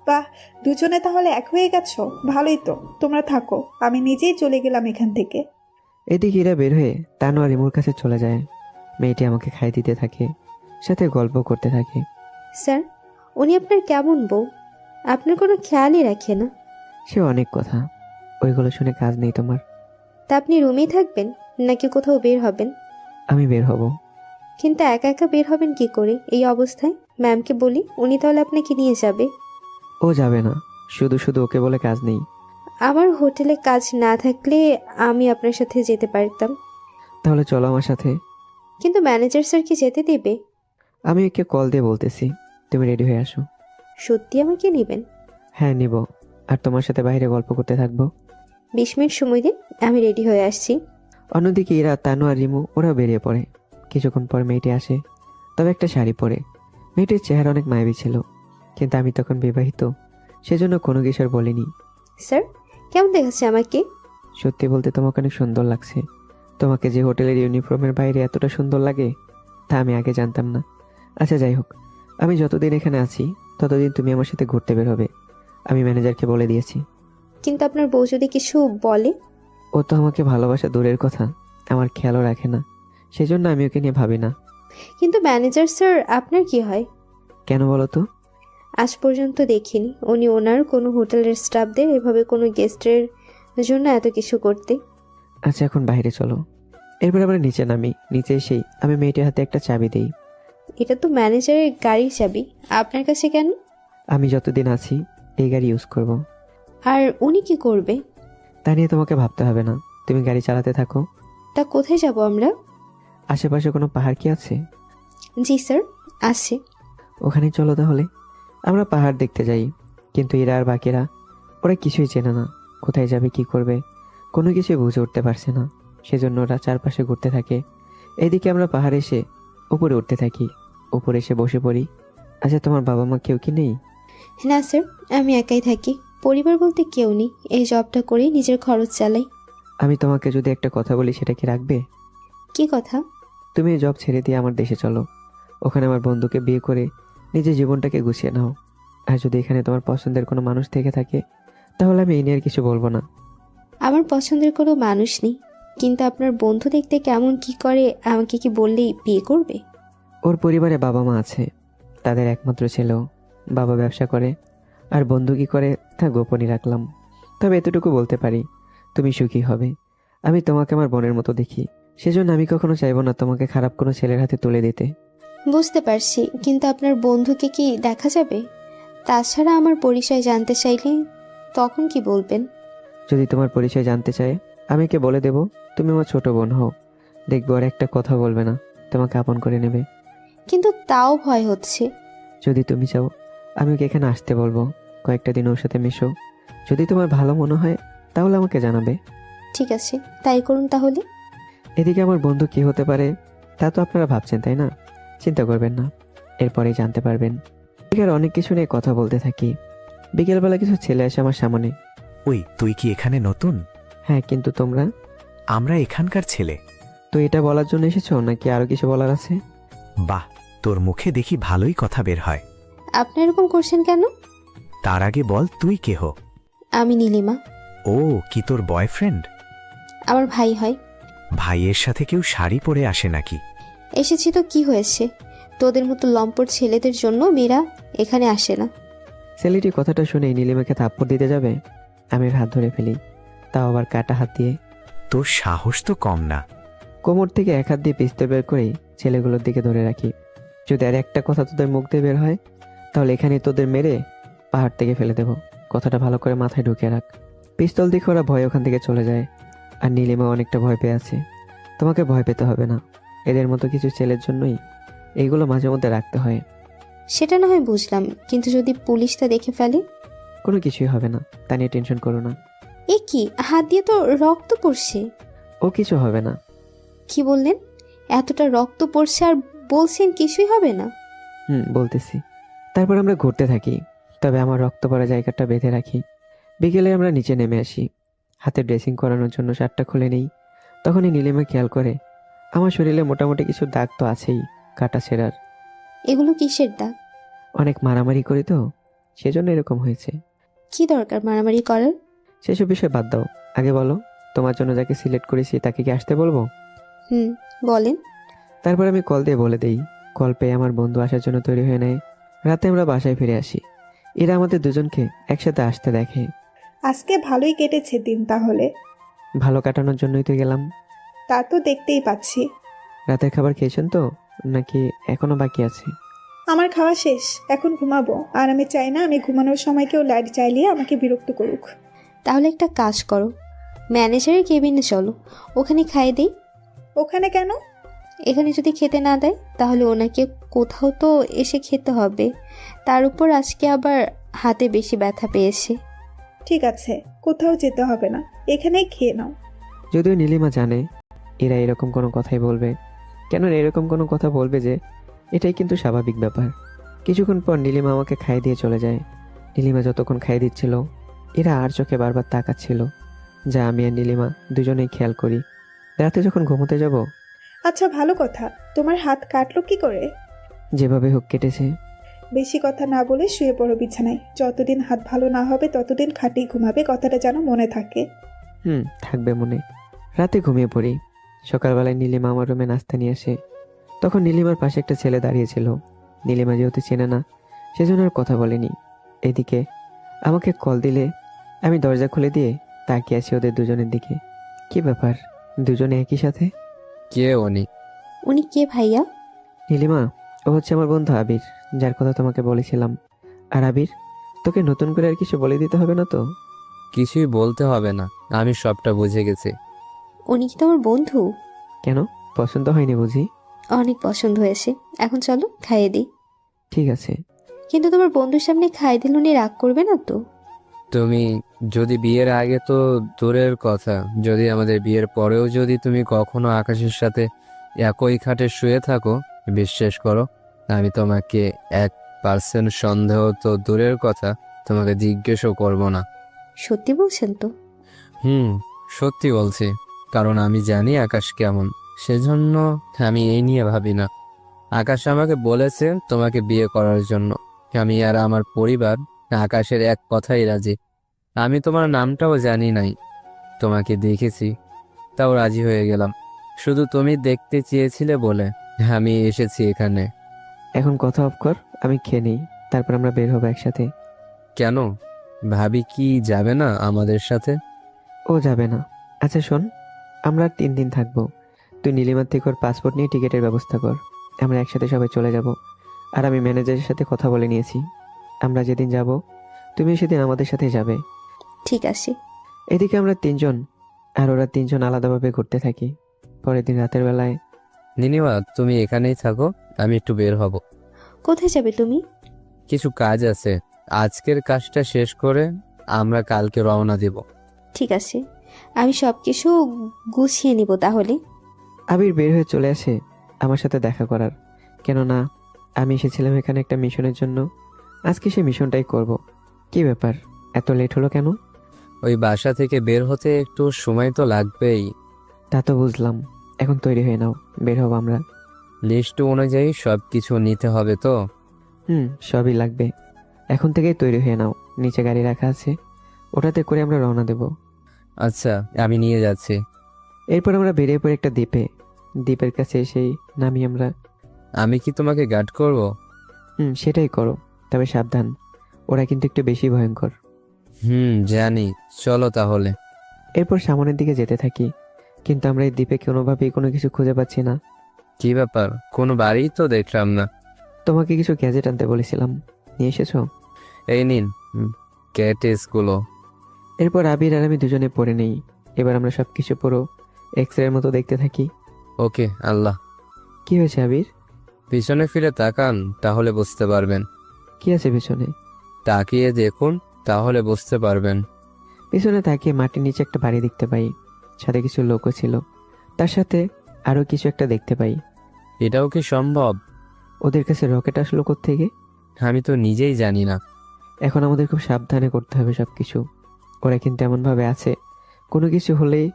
বাহ, দুজনে তাহলে এক হয়ে গেছো, ভালোই তো। তোমরা থাকো, আমি নিজেই চলে গেলাম এখান থেকে। এদিকে এরা বের হয়ে তানু আর রিমুর কাছে চলে যায়। মেয়েটি আমাকে খাই দিতে থাকে, সাথে গল্প করতে থাকে। স্যার, উনি আপনার কেমন বউ? আপনার কোনো খেয়ালই রাখে না। সে অনেক কথা, ওইগুলো শুনে কাজ নেই তোমার। তা আপনি রুমেই থাকবেন নাকি কোথাও বের হবেন? আমি বের হব। কিন্তু একা একা বের হবেন কি করে এই অবস্থায়? ম্যামকে বলি, উনি তাহলে আপনাকে নিয়ে যাবে। ও যাবে না, শুধু শুধু ওকে বলে কাজ নেই। আমার হোটেলে কাজ না থাকলে আমি আপনার সাথে যেতে পারতাম। তাহলে চলো আমার সাথে। কিন্তু ম্যানেজার স্যার কি যেতে দেবে? আমি একে কল দিয়ে বলতেছি, তুমি রেডি হয়ে আসো। সত্যি আমাকে নেবেন? হ্যাঁ নিব, আর তোমার সাথে বাইরে গল্প করতে থাকবো। 20 মিনিট সময় দিন, আমি রেডি হয়ে আসছি। অন্যদিকে এরা তানু আর রিমু ওরা বেরিয়ে পড়ে। কিছুক্ষণ পর মেয়েটি আসে, তবে একটা শাড়ি পরে। মেয়েটির চেহারা অনেক মায়াবী ছিল, কিন্তু আমি তখন বিবাহিত, সেজন্য কোনো কিছু আর বলিনি। স্যার, কেমন দেখাচ্ছে আমাকে? সত্যি বলতে তোমাকে অনেক সুন্দর লাগছে। তোমাকে যে হোটেলের ইউনিফর্মের বাইরে এতটা সুন্দর লাগে তা আমি আগে জানতাম না। আচ্ছা যাই হোক, আমি যতদিন এখানে আছি ততদিন তুমি আমার সাথে ঘুরতে বের হবে, আমি ম্যানেজারকে বলে দিয়েছি। কিন্তু আপনার বউ যদি কিছু বলে? ও তো আমাকে ভালোবাসা দূরের কথা, আমার খেয়ালও রাখে না, সেজন্য আমি ওকে নিয়ে ভাবি না। কিন্তু ম্যানেজার স্যার আপনার কি হয়? কেন বলো তো? আজ পর্যন্ত দেখিনি উনি ওনার কোনো হোটেলের স্টাফদের এভাবে কোনো গেস্টের জন্য এত কিছু করতে। আচ্ছা এখন বাইরে চলো। এরপর আমরা নিচে নামি। নিচে এসেই আমি মেয়েটির হাতে একটা চাবি দিই। এটা তো ম্যানেজারের গাড়ির চাবি, আপনার কাছে কেন? আমি যতদিন আছি এই গাড়ি ইউজ করব। আর উনি কি করবে? তা নিয়ে তোমাকে ভাবতে হবে না, তুমি গাড়ি চালাতে থাকো। তা কোথায় যাব আমরা? আশেপাশে কোনো পাহাড় কি আছে? জি স্যার, আছে। ওখানে চলো তাহলে। আমরা পাহাড় দেখতে যাই, কিন্তু এরা আর বাকিরা ওরা কিছুই চেনে না, কোথায় যাবে কি করবে কোনো কিছুই বুঝে উঠতে পারছে না। সেজন্য ওরা চারপাশে ঘুরতে থাকে। এইদিকে আমরা পাহাড়ে এসে উপরে উঠতে থাকি। উপরে এসে বসে পড়ি। আচ্ছা তোমার বাবা মা কেউ কি নেই? না স্যার, আমি একাই থাকি। পরিবার বলতে কেউ নেই, এই জবটা করেই নিজের খরচ চালাই। আমি তোমাকে যদি একটা কথা বলি সেটা কি রাখবে? কি কথা? তুমি এই জব ছেড়ে দিয়ে আমার দেশে চলো। ওখানে আমার বন্ধুকে বিয়ে করে নিজের জীবনটাকে গুছিয়ে নাও। আর যদি এখানে তোমার পছন্দের কোনো মানুষ থেকে থাকে তাহলে আমি এই নিয়ে আর কিছু বলবো না। আমার পছন্দের কোনো মানুষ নেই, কিন্তু আপনার বন্ধু দেখতে কেমন কি করে আমাকে কি বললেই বিয়ে করবে? ওর পরিবারে বাবা মা আছে, তাদের একমাত্র ছেলেও বাবা ব্যবসা করে, আর বন্ধু কি করে তা গোপনই রাখলাম। তবে এতটুকু বলতে পারি, তুমি সুখী হবে। আমি তোমাকে আমার বোনের মতো দেখি, সেজন্য আমি কখনো চাইবো না তোমাকে খারাপ কোনো ছেলের হাতে তুলে দিতে। বুঝতে পারছি, কিন্তু আপনার বন্ধুকে কি দেখা যাবে? তাছাড়া আমার পরিচয় জানতে চাইলে তখন কি বলবেন? যদি তোমার পরিচয় জানতে চায়, আমি কে বলে দেব তুমি আমার ছোট বোন হও। দেখবো আর একটা কথা বলবে না, তোমাকে আপন করে নেবে। কিন্তু তাও ভয় হচ্ছে। যদি তুমি চাও, আমি ওকে এখানে আসতে বলবো, কয়েকটা দিন ওর সাথে মিশো। যদি তোমার ভালো মনে হয় তাহলে আমাকে জানাবে। ঠিক আছে, তাই করুন তাহলে। এদিকে আমার বন্ধু কি হতে পারে তা তো আপনারা ভাবছেন, তাই না? চিন্তা করবেন না, এরপরেই জানতে পারবেন। এদিকে অনেক কিছু নিয়ে কথা বলতে থাকি। বিকেলবেলা কিছু ছেলে আসে আমার সামনে। ওই তুই কি এখানে নতুন? হ্যাঁ, কিন্তু তোমরা? আমরা এখানকার ছেলে। তো এটা বলার জন্য এসেছো নাকি আরো কিছু বলার আছে? বাহ, তোর মুখে দেখি ভালোই কথা বের হয়। আপনি এরকম করছেন কেন? তার আগে বল তুই কেহ? আমি নীলিমা। ও, কি তোর বয়ফ্রেন্ড? আমার ভাই হয়। ভাইয়ের সাথে কেউ শাড়ি পরে আসে নাকি? এসেছি তো কি হয়েছে? তোদের মতো লম্পট ছেলেদের জন্য মেয়েরা এখানে আসে না। ছেলেটি কথাটা শুনে নীলিমাকে থাপ্পড় দিতে যাবে, আমি ওর হাত ধরে ফেলি, তাও আবার কাটা হাত দিয়ে। তোর সাহস তো কম না। কোমর থেকে এক হাত দিয়ে পিস্তল বের করেই ছেলেগুলোর দিকে ধরে রাখি। যদি আর একটা কথা তোদের মুখ দিয়ে বের হয় তাহলে এখানে তোদের মেরে পাহাড় থেকে ফেলে দেব। কথাটা ভালো করে মাথায় ঢুকিয়ে রাখ। পিস্তল দেখে ওরা ভয় ওখান থেকে চলে যায়, আর নীলিমা অনেকটা ভয় পেয়ে আছে। তোমাকে ভয় পেতে হবে না, এদের মতো কিছু ছেলের জন্যই এইগুলো মাঝে মধ্যে রাখতে হয়। সেটা না হয় বুঝলাম, কিন্তু যদি পুলিশটা দেখে ফেলে? কোনো কিছুই হবে না, তা নিয়ে টেনশন করো না। এ কি, হাত দিয়ে তো রক্ত পড়ছে। ও কিছু হবে না। কি বললেন? এতটা রক্ত পড়ছে আর বলছেন কিছুই হবে না? বলতেছি। তারপর আমরা ঘুরতে থাকি, তবে আমার রক্ত পড়া জায়গাটা বেঁধে রাখি। বিকেলে আমরা নিচে নেমে আসি, হাতে ড্রেসিং করানোর জন্য শার্টটা খুলে নেই। তখনই নীলিমা খেয়াল করে আমার শরীরে মোটামুটি কিছু দাগ তো আছেই, কাটা ছেঁড়ার। এগুলো কিসের দাগ? অনেক মারামারি করি তো, সেজন্য এরকম হয়েছে। কি দরকার মারামারি করার? সেসব বিষয় বাদ দাও, আগে বলো তোমার জন্য যাকে সিলেক্ট করেছি তাকে কি আসতে বলবো? বলেন। তারপর আমি কল দিয়ে বলে দেই। কল পেয়ে আমার বন্ধু আসার জন্য তৈরি হয়ে নেয়। রাতে আমরা বাসায় ফিরে আসি, এরা আমাদের দুজনকে একসাথে আসতে দেখে। আজকে ভালোই কেটেছে দিন তাহলে। ভালো কাটানোর জন্যই তো গেলাম। তা তো দেখতেই পাচ্ছি। রাতের খাবার খেয়েছেন তো, নাকি এখনো বাকি আছে? আমার খাওয়া শেষ, এখন ঘুমাবো। আর আমি চাই না আমি ঘুমানোর সময় কেউ লাইট জ্বালিয়ে আমাকে বিরক্ত করুক। তাহলে একটা কাজ করো, ম্যানেজারের কেবিনে চলো, ওখানে খাইয়ে দিই। ওখানে কেন? এখানে যদি খেতে না দেয় তাহলে ওনাকে কোথাও তো এসে খেতে হবে। তার উপর আজকে আবার হাতে বেশি ব্যথা পেয়েছে। ঠিক আছে, কোথাও যেতে হবে না, এখানেই খেয়ে নাও। যদিও নীলিমা জানে এরা এরকম কোনো কথাই বলবে, কেন এরকম কোনো কথা বলবে যে এটাই কিন্তু স্বাভাবিক ব্যাপার। কিছুক্ষণ পর নীলিমা আমাকে খাইয়ে দিয়ে চলে যায়। নীলিমা যতক্ষণ খাইয়ে দিচ্ছিল এরা আর চোখে বারবার তাকাচ্ছিল, যা আমি আর নীলিমা দুজনেই খেয়াল করি। রাতে যখন ঘুমোতে যাব, আচ্ছা ভালো কথা, তোমার হাত কাটলো কি করে? যেভাবে হোক কেটেছে। বেশি কথা না বলে শুয়ে পড়ো বিছানায়। যতদিন হাত ভালো না হবে ততদিন খাটেই ঘুমাবে, কথাটা যেন মনে থাকে। থাকবে মনে। রাতে ঘুমিয়ে পড়ি। সকালবেলায় নীলিমা আমার রুমে নাস্তা নিয়ে আসে। তখন নীলিমার পাশে একটা ছেলে দাঁড়িয়েছিল। নীলিমা যেহেতু চেনে না, সেজন্য আর কথা বলেনি। এদিকে আমাকে কল দিলে আমি দরজা খুলে দিয়ে তাকিয়ে আছি ওদের দুজনের দিকে। কি ব্যাপার, দুজনে একই সাথে? কে উনি? উনি কে ভাইয়া? নীলিমা, ও হচ্ছে আমার বন্ধু আবির, যার কথা তোমাকে বলেছিলাম। আর আবির, তোকে নতুন করে আর কিছু বলে দিতে হবে না তো? কিছুই বলতে হবে না, আমি সবটা বুঝে গেছি। উনি কি তোমার বন্ধু? কেন, পছন্দ হয়নি বুঝি? অনেক পছন্দ হয়েছে, এখন চলো খাইয়ে দিই। ঠিক আছে। কিন্তু তোমার বন্ধুর সামনে খাইয়ে দিলে উনি রাগ করবে না তো? তুমি যদি বিয়ের আগে তো দূরের কথা, যদি আমাদের বিয়ের পরেও যদি তুমি কখনো আকাশের সাথে একই খাটে শুয়ে থাকো, বিশ্বাস করো আমি তোমাকে 1% সন্দেহ তো দূরের কথা, তোমাকে জিজ্ঞেসও করব না। সত্যি বলছেন তো? সত্যি বলছি, কারণ আমি জানি আকাশ কেমন, সেজন্য আমি এই নিয়ে ভাবি না। আকাশ আমাকে বলেছে তোমাকে বিয়ে করার জন্য। আমি আর আমার পরিবার আকাশের এক কথাই রাজি। আমি তোমার নামটাও জানি নাই, তোমাকে দেখেছি তাও রাজি হয়ে গেলাম। শুধু তুমি দেখতে চেয়েছিলে বলে আমি এসেছি এখানে। এখন কথা অফ কর, আমি খেয়ে নেই, তারপর আমরা বের হবো একসাথে। কেন? ভাবি কি যাবে না আমাদের সাথে? ও যাবে না। আচ্ছা শোন, আমরা আর 3 দিন থাকবো। তুই নীলিমার থেকে ওর পাসপোর্ট নিয়ে টিকিটের ব্যবস্থা কর, আমরা একসাথে সবাই চলে যাব। আর আমি ম্যানেজারের সাথে কথা বলে নিয়েছি, আমরা যেদিন যাব তুমি সেদিন আমাদের সাথে যাবে। ঠিক আছে। এদিকে আমরা 3জন আর ওরা 3জন আলাদাভাবে ঘুরতে থাকি। পরের দিন রাতের বেলায় নীলিমা, তুমি এখানেই থাকো, আমি একটু বের হব। কোথায় যাবে তুমি? কিছু কাজ আছে, আজকের কাজটা শেষ করে আমরা কালকে রওনা দেব। ঠিক আছে, আমি সব কিছু গুছিয়ে নিব তাহলে। আবির বের হয়ে চলে আসে আমার সাথে দেখা করার, কেননা আমি এসেছিলাম এখানে একটা মিশনের জন্য। আজকে সেই মিশনটাই করব। কি ব্যাপার, এত লেট হলো কেন? ওই বাসা থেকে বের হতে একটু সময় তো লাগবেই। তা তো বুঝলাম, এখন তৈরি হয়ে নাও, বের হব আমরা। লিস্ট অনুযায়ী সব কিছু নিতে হবে তো? সবই লাগবে। এখন থেকেই তৈরি হয়ে নাও, নিচে গাড়ি রাখা আছে, ওটাতে করে আমরা রওনা দেব। আচ্ছা, আমি নিয়ে যাচ্ছি। এরপর আমরা বেরিয়ে পড়ি একটা দ্বীপে। দ্বীপের কাছে এসেই নামি আমরা। আমি কি তোমাকে গার্ড করব? সেটাই করো, তবে সাবধান, ওরা কিন্তু একটু বেশি ভয়ঙ্কর। জানি, চলো তাহলে। এরপর সামনের দিকে যেতে থাকি, কিন্তু আমরা এই দ্বীপে কোনোভাবেই কোনো কিছু খুঁজে পাচ্ছি না। কি ব্যাপার, কোনো বাড়ি তো দেখলাম না। তোমাকে কিছু গ্যাজেট আনতে বলেছিলাম, নিয়ে এসেছো? এই নিন ক্যাটেসগুলো। এরপর আবির আর আমি দুজনে পড়ে নেই। এবার আমরা সবকিছু পুরো এক্সরের মতো দেখতে থাকি। ওকে আল্লাহ। কি হয়েছে আবির? পিছনে ফিরে তাকান, তাহলে বুঝতে পারবেন। কি আছে পিছনে? তাকিয়ে দেখুন, তাহলে বুঝতে পারবেন। পিছনে তাকিয়ে মাটির নিচে একটা বাড়ি দেখতে পাই, সাথে কিছু লোকও ছিল, তার সাথে আরো কিছু একটা দেখতে পাই। এটাও কি সম্ভব? ওদের কাছে রকেট আসলো থেকে? আমি তো নিজেই জানি না। এখন আমাদের খুব সাবধানে করতে হবে সবকিছু। ওরা কিন্তু এমনভাবে আছে, কোনো কিছু হলেই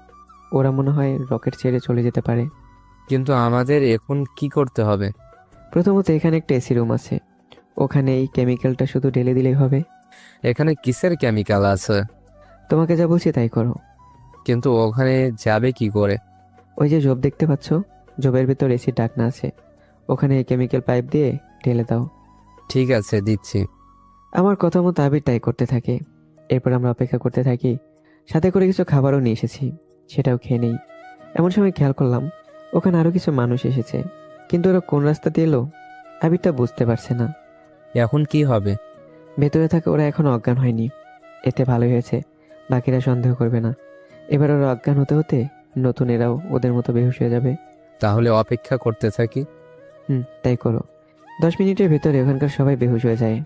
ওরা মনে হয় রকেট ছেড়ে চলে যেতে পারে। কিন্তু আমাদের এখন কি করতে হবে? প্রথমত এখানে একটা এসি রুম আছে, ওখানে এই কেমিক্যালটা শুধু ঢেলে দিলেই হবে। এখানে কিসের কেমিক্যাল আছে? তোমাকে যা বলছি তাই করো। কিন্তু ওখানে যাবে কি করে? ওই যে জব দেখতে পাচ্ছ, জবের ভেতর এসি ঢাকনা আছে, ওখানে এই কেমিক্যাল পাইপ দিয়ে ঢেলে দাও। ঠিক আছে, দিচ্ছি। আমার কথা মতো আবির তাই করতে থাকে। এরপর আমরা অপেক্ষা করতে থাকি, সাথে করে কিছু খাবারও নিয়ে এসেছি, সেটাও খেয়ে নেই। এমন সময় খেয়াল করলাম ওখানে আরো কিছু মানুষ এসেছে, কিন্তু ওরা কোন রাস্তা দিয়ে এলো আবিরটা বুঝতে পারছে না। এখন কি হবে? ভেতরে থাকে ওরা এখনো অজ্ঞান হয়নি, এতে ভালোই হয়েছে, বাকিরা সন্দেহ করবে না। এবার ওরা অজ্ঞান হতে হতে নতুন এরাও ওদের মতো বেহুশ হয়ে যাবে। তাহলে অপেক্ষা করতে থাকি। তাই করো। 10 মিনিটের ভেতরে ওখানকার সবাই বেহুশ হয়ে যায়।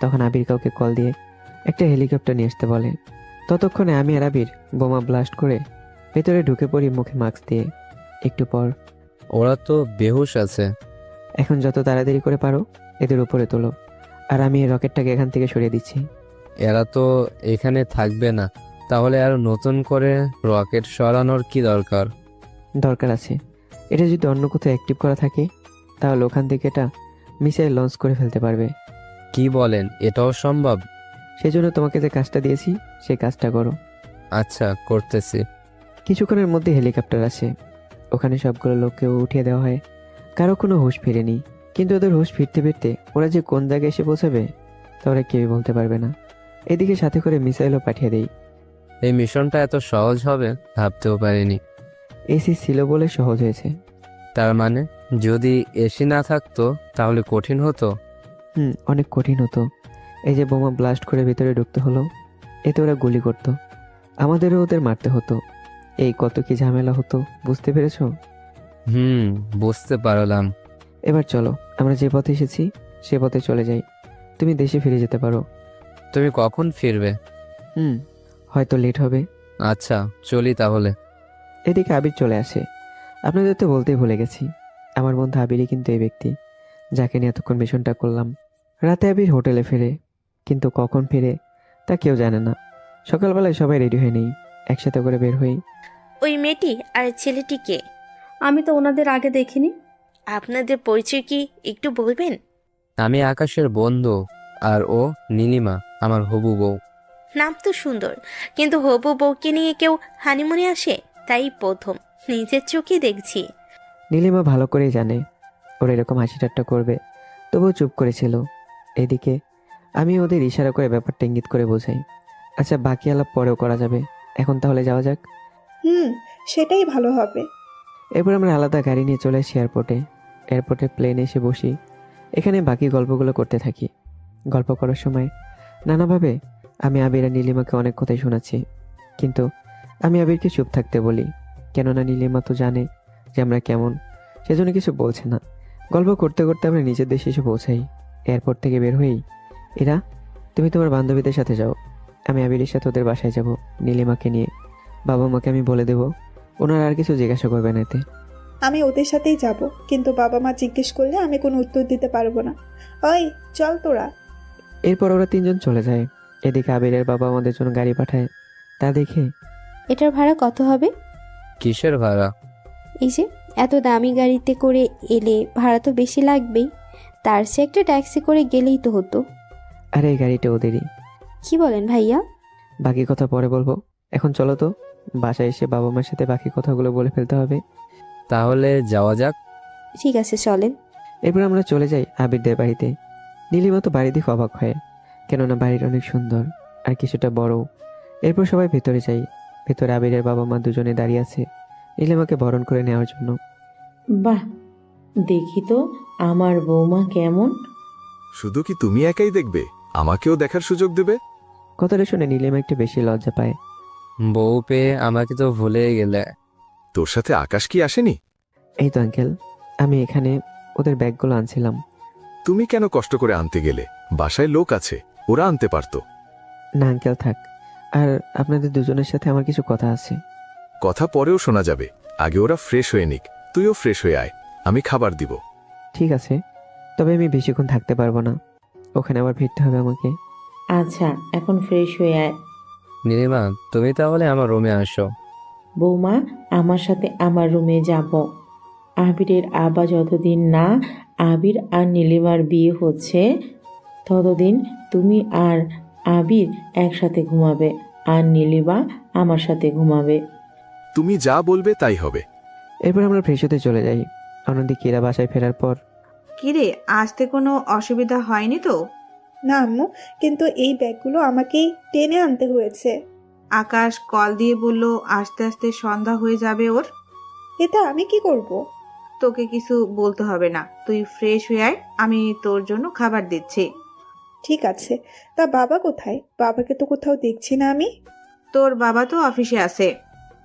তখন আবির কাউকে কল দিয়ে একটা হেলিকপ্টার নিয়ে আসতে বলে। ততক্ষণে আমি আর আবির বোমা ব্লাস্ট করে ভেতরে ঢুকে পড়ি মুখে মাস্ক দিয়ে। একটু পর, ওরা তো বেহুশ আছে। এখন যত তাড়াতাড়ি করে পারো এদের উপরে তোলো, আর আমি এই রকেটটাকে এখান থেকে সরিয়ে দিচ্ছি। এরা তো এখানে থাকবে না, তাহলে আর নতুন করে রকেট সরানোর কি দরকার? দরকার আছে, এটা যদি অন্য কোথাও অ্যাক্টিভ করা থাকে তাহলে ওখান থেকে এটা মিসাইল লঞ্চ করে ফেলতে পারবে। কি বলেন, এটাও সম্ভব? সেই জন্য তোমাকে যে কাজটা দিয়েছি সেই কাজটা করো। আচ্ছা, করতেছি। কিছুক্ষণের মধ্যে হেলিকপ্টার আসে, ওখানে সবগুলো লোককে উঠিয়ে দেওয়া হয়। কারো কোনো হুঁশ ফেরেনি, কিন্তু ওদের হুঁশ ফিরতে ফিরতে ওরা যে কোন জায়গায় এসে পৌঁছাবে তা ওরা কেউই বলতে পারবে না। এদিকে সাথে করে মিসাইলও পাঠিয়ে দেই। এই মিশনটা এত সহজ হবে ভাবতেও পারিনি। এসি ছিল বলে সহজ হয়েছে। তার মানে যদি এসি না থাকতো তাহলে কঠিন হতো। অনেক কঠিন হতো। এই যে বোমা ব্লাস্ট করে ভিতরে ঢুকতে হলো, এতে ওরা গুলি করতো, আমাদেরও ওদের মারতে হতো। এই কত কি ঝামেলা হতো, বুঝতে পেরেছো? বুঝতে পারলাম। এবার চলো, আমরা যে পথে এসেছি সে পথে চলে যাই, তুমি দেশে ফিরে যেতে পারো। তুমি কখন ফিরবে? হয়তো লেট হবে। আচ্ছা, চলি তাহলে। এদিকে আবির চলে আসে। আপনাদের তো বলতেই ভুলে গেছি, আমার বন্ধু আবিরই কিন্তু এই ব্যক্তি যাকে নিয়ে এতক্ষণ মিশনটা করলাম। রাতে আবির হোটেলে ফেরে, কিন্তু কখন ফিরে তা কেউ জানে না। সকালবেলায় সবাই রেডি হয়ে নেই, একসাথে করে বের হই। ওই মেয়েটি আর ছেলেটি কে? আমি তো ওনাদের আগে দেখিনি। আপনাদের পরিচয় কি একটু বলবেন? আমি আকাশের বন্ধু, আর ও নীলিমা, আমার হবু বউ। নাম তো সুন্দর, কিন্তু হবু বউকে নিয়ে কেউ হানিমুনে আসে? তাই প্রথম নিজের চোখে দেখছি। নীলিমা ভালো করেই জানে ওরা এরকম হাসি ঠাট্টা করবে, তবুও চুপ করেছিল। এদিকে আমি ওদের ইশারা করে ব্যাপারটা ইঙ্গিত করে বোঝাই। আচ্ছা, বাকি আলাপ পরেও করা যাবে, এখন তাহলে যাওয়া যাক। সেটাই ভালো হবে। এরপর আমরা আলাদা গাড়ি নিয়ে চলে আসি এয়ারপোর্টে। এয়ারপোর্টে প্লেনে এসে বসি, এখানে বাকি গল্পগুলো করতে থাকি। গল্প করার সময় নানাভাবে আমি আবির আর নীলিমাকে অনেক কথাই শোনাচ্ছি, কিন্তু আমি আবিরকে চুপ থাকতে বলি, কেননা নীলিমা তো জানে যে আমরা কেমন, সেজন্য কিছু বলছে না। গল্প করতে করতে আমরা নিজের দেশে এসে পৌঁছাই। এয়ারপোর্ট থেকে বের হয়েই, এরা তুমি তোমার বান্ধবীদের সাথে যাও, আমি আবিরের সাথে ওদের বাসায় যাব নীলিমাকে নিয়ে। বাবা মাকে আমি বলে দেবো, ওনারা আর কিছু জিজ্ঞাসা করবেন এতে। আমি ওদের সাথেই যাব, কিন্তু বাবা মা জিজ্ঞেস করলে আমি কোনো উত্তর দিতে পারবো না। ওই চল তোরা। এরপর ওরা তিনজন চলে যায়। এদিকে আবিরের বাবা আমাদের জন্য গাড়ি পাঠায়। তা দেখে, এটার ভাড়া কত হবে? কিসের ভাড়া? এই যে এত দামি গাড়িতে করে এলে ভাড়া তো বেশি লাগবেই, তার চেয়ে একটা ট্যাক্সি করে গেলেই তো হতো। আর এই গাড়িটা ওদেরই। কি বলেন ভাইয়া? বাকি কথা পরে বলবো, এখন চলো তো, বাসায় এসে বাবা মার সাথে বাকি কথাগুলো বলে ফেলতে হবে। তাহলে যাওয়া যাক। ঠিক আছে চলেন। এরপর আমরা চলে যাই আবিরদের বাড়িতে। নীলিমা তো বাড়ি দেখে অবাক হয়, কেননা বাড়িটা অনেক সুন্দর আর কিছুটা বড়। এরপর সবাই ভেতরে যাই। ভেতরে আবিরের বাবা মা দুজনে দাঁড়িয়ে আছে নীলিমাকে বরণ করে নেওয়ার জন্য। বাহ, দেখি তো আমার বৌমা কেমন। শুধু কি তুমি একাই দেখবে, আমাকেও দেখার সুযোগ দেবে? কথাটা শুনে নীলিমা একটু বেশি লজ্জা পায়। বউ পেয়ে আমাকে তো ভুলে গেলে। তোর সাথে আকাশ কি আসেনি? এই তো আঙ্কেল, আমি এখানে ওদের ব্যাগগুলো আনছিলাম। তুমি কেন কষ্ট করে আনতে গেলে? বাসায় লোক আছে, ওরা আনতে পারতো। না আঙ্কেল থাক, আর আপনাদের দুজনের সাথে আমার কিছু কথা আছে। কথা পরেও শোনা যাবে, আগে ওরা ফ্রেশ হয়ে নিক। তুইও ফ্রেশ হয়ে আয়, আমি খাবার দিব। ঠিক আছে, তবে আমি বেশিক্ষণ থাকতে পারবো না, ওখানে আবার ফিরতে হবে আমাকে। আচ্ছা, এখন ফ্রেশ হয়ে আয়। নীলিমা, তুমি তাহলে আমার রুমে আসো। বৌমা, আমার সাথে আমার রুমে যাব। আবিরের আব্বা যতদিন না আবির আর নীলিমার বিয়ে হচ্ছে, ততদিন তুমি আর আবির একসাথে ঘুমাবে, আর নীলিমা আমার সাথে ঘুমাবে। তুমি যা বলবে তাই হবে। এরপর আমরা ফ্রেশ হতে চলে যাই। অন্যদিকে এরা বাসায় ফেরার পর, কিরে, আসতে কোনো অসুবিধা হয়নি তো? না আম্মু, কিন্তু এই ব্যাগগুলো আমাকেই টেনে আনতে হয়েছে। আকাশ কল দিয়ে বলল আস্তে আস্তে সন্ধ্যা হয়ে যাবে ওর। এতে আমি কি করব? তোকে কিছু বলতে হবে না, তুই ফ্রেশ হয়ে আয়, আমি তোর জন্য খাবার দিচ্ছি। ঠিক আছে, তা বাবা কোথায়? বাবাকে তো কোথাও দেখছি না আমি। তোর বাবা তো অফিসে আছে।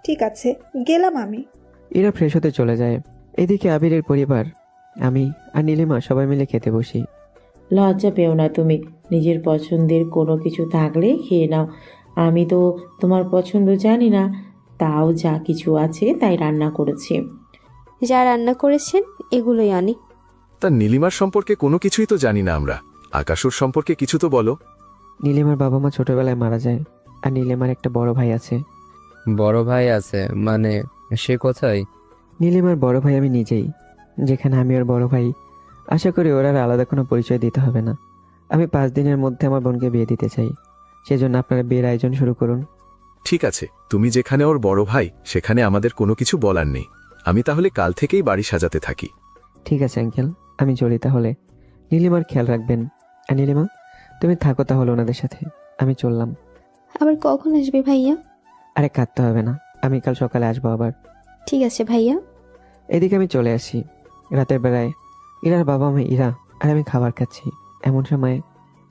ঠিক আছে, গেলাম আমি। এরা ফ্রেশ হতে চলে যায়। এদিকে আবিরের পরিবার, আমি আর নীলিমা সবাই মিলে খেতে বসি। লজ্জা পেও না তুমি, নিজের পছন্দের কোনো কিছু থাকলে খেয়ে নাও। আমি তো তোমার পছন্দ জানি না, তাও যা কিছু আছে তাই রান্না করেছি। যা রান্না করেছেন এগুলোই অনেক। তা নীলিমার সম্পর্কে কোনো কিছুই তো জানি না আমরা। আকাশুর সম্পর্কে কিছু তো বলো। নীলিমার বাবা মা ছোটবেলায় মারা যায়, আর নীলিমার একটা বড় ভাই আছে। বড় ভাই আছে মানে? সে কোথায়? নীলিমার বড় ভাই আমি নিজেই, যেখানে আমি ওর বড় ভাই। আশা করি ওর আর আলাদা কোনো পরিচয় দিতে হবে না। আমি 5 দিনের মধ্যে আমার বোনকে বিয়ে দিতে চাই, সেজন্য আপনারা বিয়ের আয়োজন শুরু করুন। ঠিক আছে, তুমি যেখানে ওর বড় ভাই সেখানে আমাদের কোনো কিছু বলার নেই। আমি তাহলে কাল থেকেই বাড়ি সাজাতে থাকি। ঠিক আছে আঙ্কেল, আমি চলি তাহলে। নীলিমার খেয়াল রাখবেন। আর নীলিমা, তুমি থাকো তাহলে ওনাদের সাথে, আমি চললাম। আবার কখন আসবে ভাইয়া? আরে কাঁদতে হবে না, আমি কাল সকালে আসবো আবার। ঠিক আছে ভাইয়া। এদিকে আমি চলে আসি। রাতের বেলায় ইরার বাবা মা ইরা আর আমি খাবার খাচ্ছি। এমন সময়,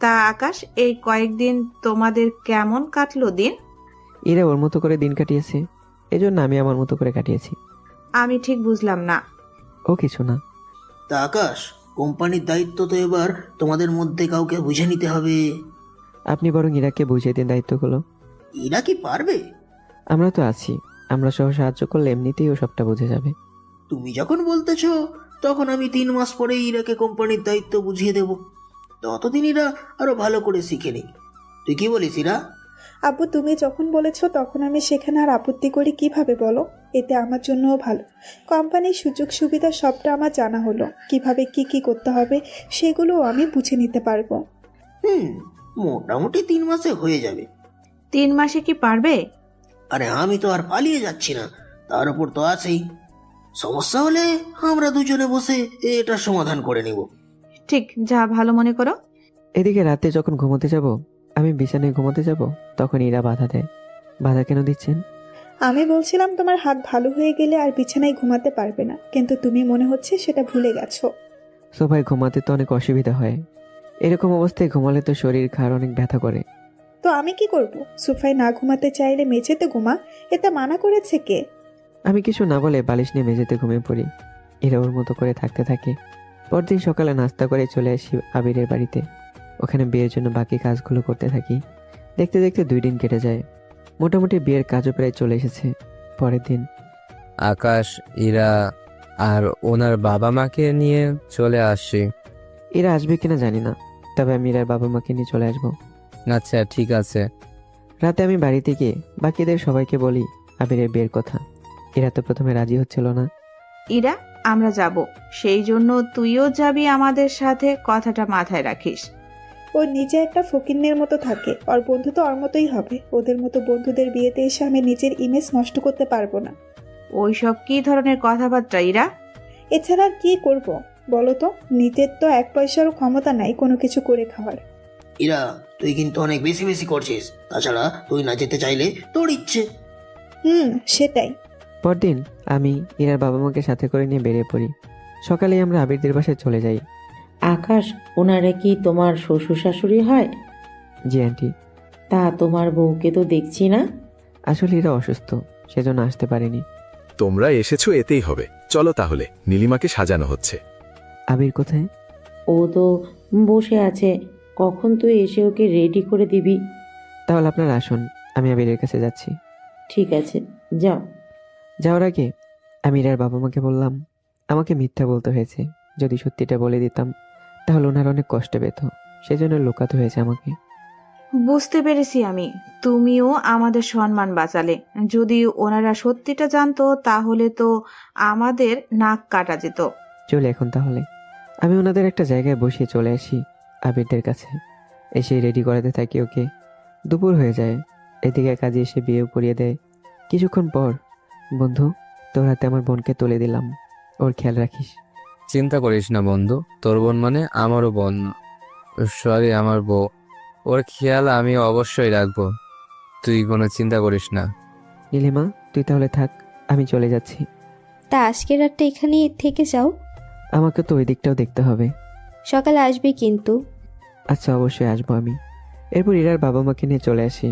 তা আকাশ, এই কয়েকদিন তোমাদের কেমন কাটলো দিন? ইরা ওর মতো করে দিন কাটিয়েছে, এজন্য আমি আমার মতো করে কাটিয়েছি। আমি ঠিক বুঝলাম না। ও কিছু না। তা আকাশ, কোম্পানির দায়িত্ব তো এবার তোমাদের মধ্যে কাউকে বুঝে নিতে হবে। আপনি বরং ইরাকে বুঝিয়ে দিন দায়িত্বগুলো। এরা কি পারবে? আমরা তো আছি, আমরা সহ সাহায্য করলে এমনিতেই ও সবটা বুঝে যাবে। তুমি যখন বলতেছো, তখন আমি 3 মাস পরে ইরাকে কোম্পানির দায়িত্ব বুঝিয়ে দেব। ততদিন ইরা আরো ভালো করে শিখে নিক। তুই কি বলিস ইরা? আব্বু, তুমি যখন বলেছো তখন আমি সেখানে আর আপত্তি করি কিভাবে বলো? এতে আমার জন্যও ভালো। কোম্পানির সুযোগ সুবিধা সবটা আমার জানা হলো, কিভাবে কি কি করতে হবে সেগুলোও আমি বুঝে নিতে পারবো। মোটামুটি 3 মাসে হয়ে যাবে। 3 মাসে কি পারবে? আরে আমি তো আর পালিয়ে যাচ্ছি না, তার উপর তো আছেই। সমস্যা হলে আমরা দুজনে বসে এটার সমাধান করে নিব। ঠিক, যা ভালো মনে করো। এদিকে রাতে যখন ঘুমোতে যাব, আমি বিছানায় ঘুমোতে যাব, তখন ইরা বাধা দেয়। বাধা কেন দিচ্ছেন? আমি বলছিলাম তোমার হাত ভালো হয়ে গেলে আর বিছানায় ঘুমাতে পারবে না, কিন্তু তুমি মনে হচ্ছে সেটা ভুলে গেছো। সোফায় ঘুমাতে তো অনেক অসুবিধা হয়। এরকম অবস্থায় ঘুমালে তো শরীর ঘাড় অনেক ব্যথা করে। তো আমি কি করব? সোফায় না ঘুমাতে চাইলে মেঝেতে ঘুমা, এটা মানা করেছে কে? আমি কিছু না বলে বালিশ নিয়ে মেঝেতে ঘুমিয়ে পড়ি। এরা ওর মতো করে থাকতে থাকে। পরদিন সকালে নাস্তা করে চলে আসি আবিরের বাড়িতে। ওখানে বিয়ের জন্য বাকি কাজগুলো করতে থাকি। দেখতে দেখতে 2 দিন কেটে যায়। মোটামুটি বিয়ের কাজও প্রায় চলে এসেছে। পরের দিন আকাশ, ইরা আর ওনার বাবা মাকে নিয়ে চলে আসছি। এরা আসবে কিনা জানি না, তবে আমি এরার বাবা মাকে নিয়ে চলে আসবো। আচ্ছা, ঠিক আছে। রাতে আমি বাড়িতে গিয়ে বাকিদের সবাইকে বলি আবিরের বিয়ের কথা। এরা তো প্রথমে রাজি হচ্ছিল না। ইরা, আমরা যাব, সেই জন্য তুইও যাবি আমাদের সাথে, কথাটা মাথায় রাখিস। ও নিজে একটা ফকিন্নের মতো থাকে, ওর বন্ধু তো ওর মতোই হবে। ওদের মতো বন্ধুদের বিয়েতে এসে আমি নিজের ইমেজ নষ্ট করতে পারবো না। ওইসব কি ধরনের কথাবার্তা ইরা? এছাড়া আর কি করব বলো তো? নিজের তো 1 পয়সারও ক্ষমতা নাই কোনো কিছু করে খাওয়ার। ইরা, তুই কিন্তু অনেক বেশি বেশি করছিস। তাছাড়া তুই না যেতে চাইলে তোর ইচ্ছে। সেটাই। পরদিন আমি ইরার বাবা মাকে সাথে করে নিয়ে বেরিয়ে পড়ি। সকালেই আমরা আবিরদের বাসায় চলে যাই। আকাশ, ওনারা কি তোমার শ্বশুর শাশুড়ি হয়? জি আন্টি। তা তোমার বউকে তো দেখছি না। আসলে এরা অসুস্থ, সেজন্য আসতে পারেনি। তোমরা এসেছো এতেই হবে। চলো তাহলে, নীলিমাকে সাজানো হচ্ছে। আবির কোথায়? ও তো বসে আছে, কখন তুই এসে ওকে রেডি করে দিবি? তাহলে আপনারা আসুন, আমি আবিরের কাছে যাচ্ছি। ঠিক আছে, যাও। যাওয়ার আগে আমি ইরার বাবা মাকে বললাম আমাকে মিথ্যা বলতে হয়েছে। যদি সত্যিটা বলে দিতাম তাহলে ওনার অনেক কষ্ট পেত, সেজন্য লুকাতে হয়েছে আমাকে। বুঝতে পেরেছি আমি, তুমিও আমাদের সম্মান বাঁচালে। যদি ওনারা সত্যিটা জানতো তাহলে তো আমাদের নাক কাটা যেত। চলে এখন তাহলে। আমি ওনাদের একটা জায়গায় বসিয়ে চলে আসি আবিরদের কাছে। এসে রেডি করাতে থাকি ওকে। দুপুর হয়ে যায়। এদিকে কাজে এসে বিয়েও পড়িয়ে দেয়। কিছুক্ষণ পর, বন্ধু, তোর হাতে আমার বোনকে তুলে দিলাম, ওর খেয়াল রাখিস। চিন্তা করিস না বন্ধু, তোর বোন মানে আমারও বোন, সরি আমার বউ। ওর খেয়াল আমি অবশ্যই রাখবো, তুই কোনো চিন্তা করিস না। নীলিমা, তুই তাহলে থাক, আমি চলে যাচ্ছি। তা আজকের রাতটা এখানে থেকে যাও। আমাকে তো ওই দিকটাও দেখতে হবে। সকালে আসবে কিন্তু। আচ্ছা, অবশ্যই আসবো আমি। এরপর ইরার বাবা মাকে নিয়ে চলে আসি।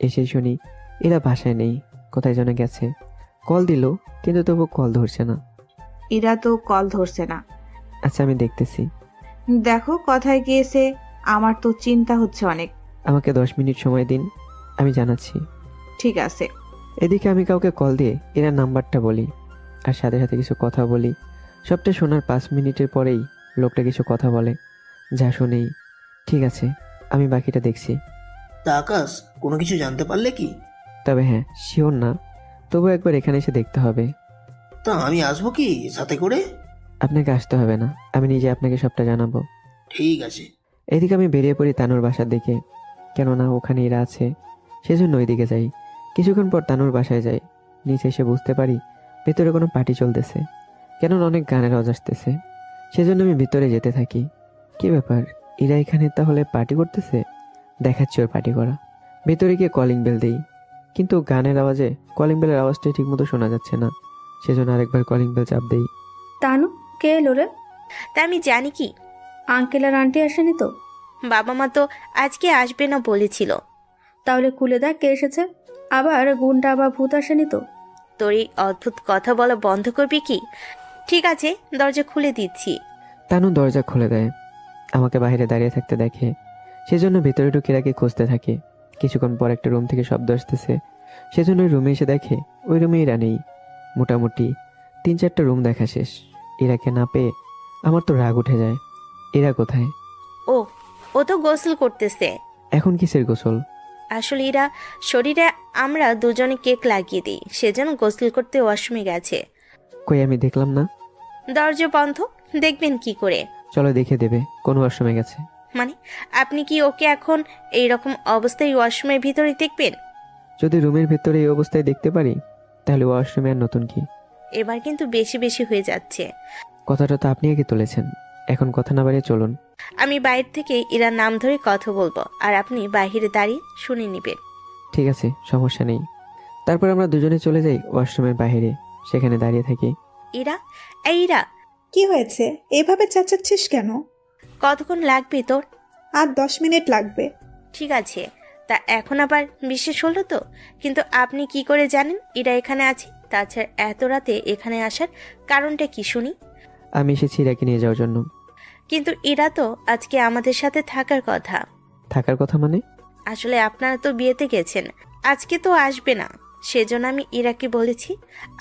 এসে শুনি এরা বাসায় নেই, কোথায় যেন গেছে। কল দিল কিন্তু তবু কল ধরছে না। ইরা তো কল ধরছে না। আচ্ছা, আমি দেখতেছি। দেখো কোথায় গিয়েছে, আমার তো চিন্তা হচ্ছে অনেক। আমাকে 10 মিনিট সময় দিন, আমি জানাচ্ছি। ঠিক আছে। এদিকে আমি কাউকে কল দিয়ে এরার নাম্বারটা বলি, আর সাথে সাথে কিছু কথা বলি। সবটা শোনার 5 মিনিটের পরেই লোকটা কিছু কথা বলে, যা শুনেই ঠিক আছে, আমি বাকিটা দেখছি। তা আকাশ, কোনো কিছু জানতে পারলে কি? তবে হ্যাঁ, শিওর না, তবু একবার এখানে এসে দেখতে হবে। তা আমি আসবো কি সাথে করে? আপনাকে আসতে হবে না, আমি নিজে আপনাকে সবটা জানাবো। ঠিক আছে। এদিকে আমি বেরিয়ে পড়ি তানুর বাসার দিকে, কেননা ওখানে এরা আছে, সেজন্য ওইদিকে যাই। কিছুক্ষণ পর তানুর বাসায় যাই। নিচে এসে বুঝতে পারি ভেতরে কোনো পার্টি চলতেছে, কেননা অনেক গানের আওয়াজ আসতেছে। সেজন্য আমি ভিতরে যেতে থাকি। কি ব্যাপার, এরা এখানে তাহলে পার্টি করতেছে? দেখাচ্ছি ওর পার্টি করা। ভেতরে গিয়ে কলিং বেল দিই, কিন্তু গানের আওয়াজে কলিং বেলের আওয়াজটা ঠিকমতো শোনা যাচ্ছে না। সেজন্য আরেকবার কলিং বেল চাপ দেই। তানু, কে এলো রে? তা আমি জানি কি? আঙ্কেল আর আন্টি আসেনি তো? বাবা মা তো আজকে আসবে না বলেছিল। তাহলে খুলে দেখ কে এসেছে। আবার গুন্ডা বা ভূত আসেনি তো? তোর এই অদ্ভুত কথা বলা বন্ধ করবি কি? ঠিক আছে, দরজা খুলে দিচ্ছি। তানু দরজা খুলে দেয়, আমাকে বাইরে দাঁড়িয়ে থাকতে দেখে। সেজন্য ভেতরে ঢুকে ইরাকে খুঁজতে থাকে। কিছুক্ষণ পর একটা রুম থেকে শব্দ আসতেছে, সেজন্য ওই রুমে এসে দেখে ওই রুমে ইরা নেই। মোটামুটি 3-4টা রুম দেখা শেষ। ইরাকে না পেয়ে আমার তো রাগ উঠে যায়। ইরা কোথায়? ও তো গোসল করতেছে। এখন কিসের গোসল? আসলে এরা শরীরে আমরা দুজনে কেক লাগিয়ে দিই, সেজন্য গোসল করতে ওয়াশরুমে গেছে। কই, আমি দেখলাম না। দরজা বন্ধ, দেখবেন কি করে? চলো দেখে দেবে কোন ওয়াশরুমে গেছে। মানে আপনি কি ওকে এখন এইরকম অবস্থায় ওয়াশরুমের ভিতরে দেখবেন? যদি রুমের ভেতরে এই অবস্থায় দেখতে পারি তাহলে ওয়াশরুমে আর নতুন কি? এবার কিন্তু বেশি বেশি হয়ে যাচ্ছে। কথাটা তো আপনি আগে তুলেছেন, এখন কথা না বাড়িয়ে চলুন। আমি বাইরে থেকে ইরার নাম ধরে কথা বলবো, আর আপনি বাইরে দাঁড়িয়ে শুনে নেবেন। ঠিক আছে, সমস্যা নেই। তারপর আমরা দুজনে চলে যাই ওয়াশরুমের বাইরে, সেখানে দাঁড়িয়ে থাকি। ইরা, এই ইরা, কি হয়েছে? এভাবে চেঁচাচ্ছিস কেন? কতক্ষণ লাগবে তোর? আর 10 মিনিট লাগবে। ঠিক আছে, তা এখন আবার বিশ্বাস হলো তো? কিন্তু আপনি কি করে জানেন ইরা এখানে আছে? তাছাড়া এত রাতে এখানে আসার কারণটা কি শুনি? আমি এসেছি ইরাকে নিয়ে যাওয়ার জন্য। কিন্তু ইরা তো আজকে আমাদের সাথে থাকার কথা। থাকার কথা মানে? আসলে আপনারা তো বিয়েতে গেছেন, আজকে তো আসবে না। সেজন্য আমি ইরাকে বলেছি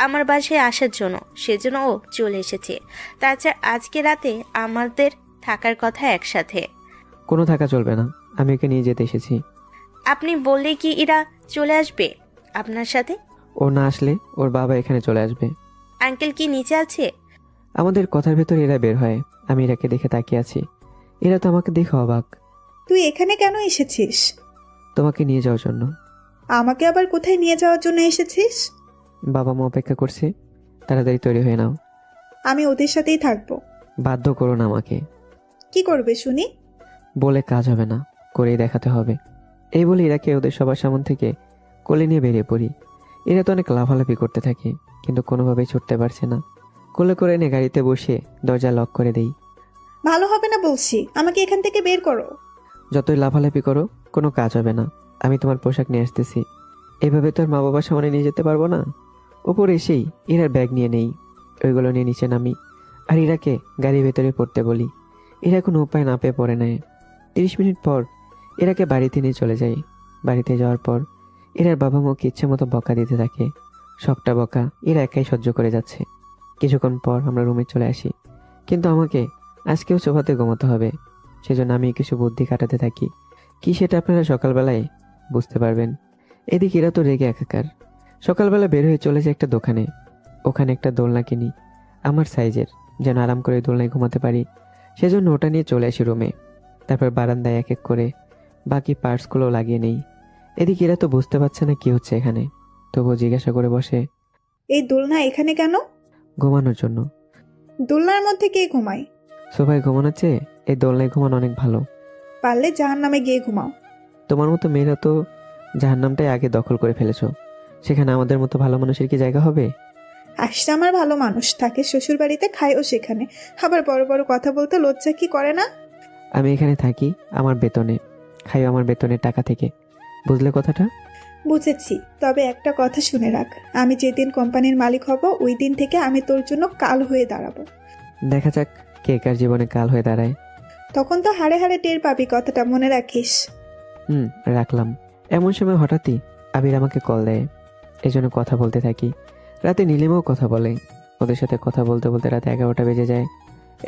আমার বাসায় আসার জন্য, সেজন্য ও চলে এসেছে। তাছাড়া আজকে রাতে আমাদের থাকার কথা একসাথে। কোনো থাকা চলবে না, আমি ওকে নিয়ে যেতে এসেছি। আপনি বললে কি ইরা চলে আসবে আপনার সাথে? ও না আসলে ওর বাবা এখানে চলে আসবে। আঙ্কেল কি নিচে আছে? আমাদের কথার ভেতর এরা বের হয়। আমি ইরাকে দেখে তাকিয়ে আছি। এরা তো আমাকে দেখে অবাক। তুই এখানে কেন এসেছিস? তোমাকে নিয়ে যাওয়ার জন্য। আমাকে আবার কোথায় নিয়ে যাওয়ার জন্য এসেছিস? বাবা মা অপেক্ষা করছে, তাড়াতাড়ি তৈরি হয়ে নাও। আমি ওদের সাথেই থাকবো। বাধ্য করো না আমাকে। কি করবে শুনি? বলে কাজ হবে না, করেই দেখাতে হবে। এই বলে ইরাকে ওদের সবার সামনে থেকে কোলে নিয়ে বেরিয়ে পড়ি। এরা তো অনেক লাফালাফি করতে থাকে, কিন্তু কোনোভাবেই ছুটতে পারছে না। কোলে করে এনে গাড়িতে বসে দরজা লক করে দেই। ভালো হবে না বলছি, আমাকে এখান থেকে বের করো। যতই লাফালাফি করো কোনো কাজ হবে না। আমি তোমার পোশাক নিয়ে আসতেছি। এভাবে তোর মা বাবার সামনে নিয়ে যেতে পারবো না। উপরে এসেই ইরার ব্যাগ নিয়ে নেই, ওইগুলো নিয়ে নিচে নামি আর ইরাকে গাড়ির ভেতরে পড়তে বলি। এরা কোনো উপায় না পেয়ে পড়ে নেয়। 30 মিনিট পর এরাকে বাড়িতে নিয়ে চলে যাই। বাড়িতে যাওয়ার পর এরার বাবা মাকে ইচ্ছে মতো বকা দিতে থাকে। সবটা বকা এরা একাই সহ্য করে যাচ্ছে। কিছুক্ষণ পর আমরা রুমে চলে আসি, কিন্তু আমাকে আজকেও সোফাতে ঘুমাতে হবে। সেজন্য আমি কিছু বুদ্ধি কাটাতে থাকি। কি সেটা আপনারা সকালবেলায় বুঝতে পারবেন। এদিকে এরা তো রেগে একাকার। সকালবেলা বের হয়ে চলে যায় একটা দোকানে। ওখানে একটা দোলনা কিনি আমার সাইজের, যেন আরাম করে দোলনায় ঘুমাতে পারি। সেজন্য ওটা নিয়ে চলে আসি রুমে। তারপর বারান্দায় এক এক করে বাকি পার্টসগুলো লাগিয়ে নেই। এদিকে এরা তো বুঝতে পারছে না কি হচ্ছে এখানে, তবুও জিজ্ঞাসা করে বসে। এই দোলনা এখানে কেন? ঘুমানোর জন্য। দোলনার মধ্যে কে ঘুমায়? সোফায় ঘুমানোর চেয়ে এই দোলনায় ঘুমানো অনেক ভালো। পারলে জাহান্নামে গিয়ে ঘুমাও। তোমার মতো মেয়েরা তো জাহান্নামটাই আগে দখল করে ফেলেছো। সেখানে আমাদের মতো ভালো মানুষের কি জায়গা হবে? আসছে আমার ভালো মানুষ থাকে শ্বশুর বাড়িতে, খায়ও সেখানে, আবার বড় বড় কথা বলতে লজ্জা কি করে না? আমি এখানে থাকি আমার বেতনে, খাই আমার বেতনের টাকা থেকে। বুঝলে কথাটা? বুঝেছি, তবে একটা কথা শুনে রাখ, আমি যেদিন কোম্পানির মালিক হব ওই দিন থেকে আমি তোর জন্য কাল হয়ে দাঁড়াবো। দেখা যাক কে কার জীবনে কাল হয়ে দাঁড়ায়। তখন তো হাড়ে হাড়ে টের পাবি, কথাটা মনে রাখিস। রাখলাম। এমন সময় হঠাৎই আবির আমাকে কল দেয়। এজন্য কথা বলতে থাকি। রাতে নীলিমাও কথা বলে। ওদের সাথে কথা বলতে বলতে রাতে 11টা বেজে যায়।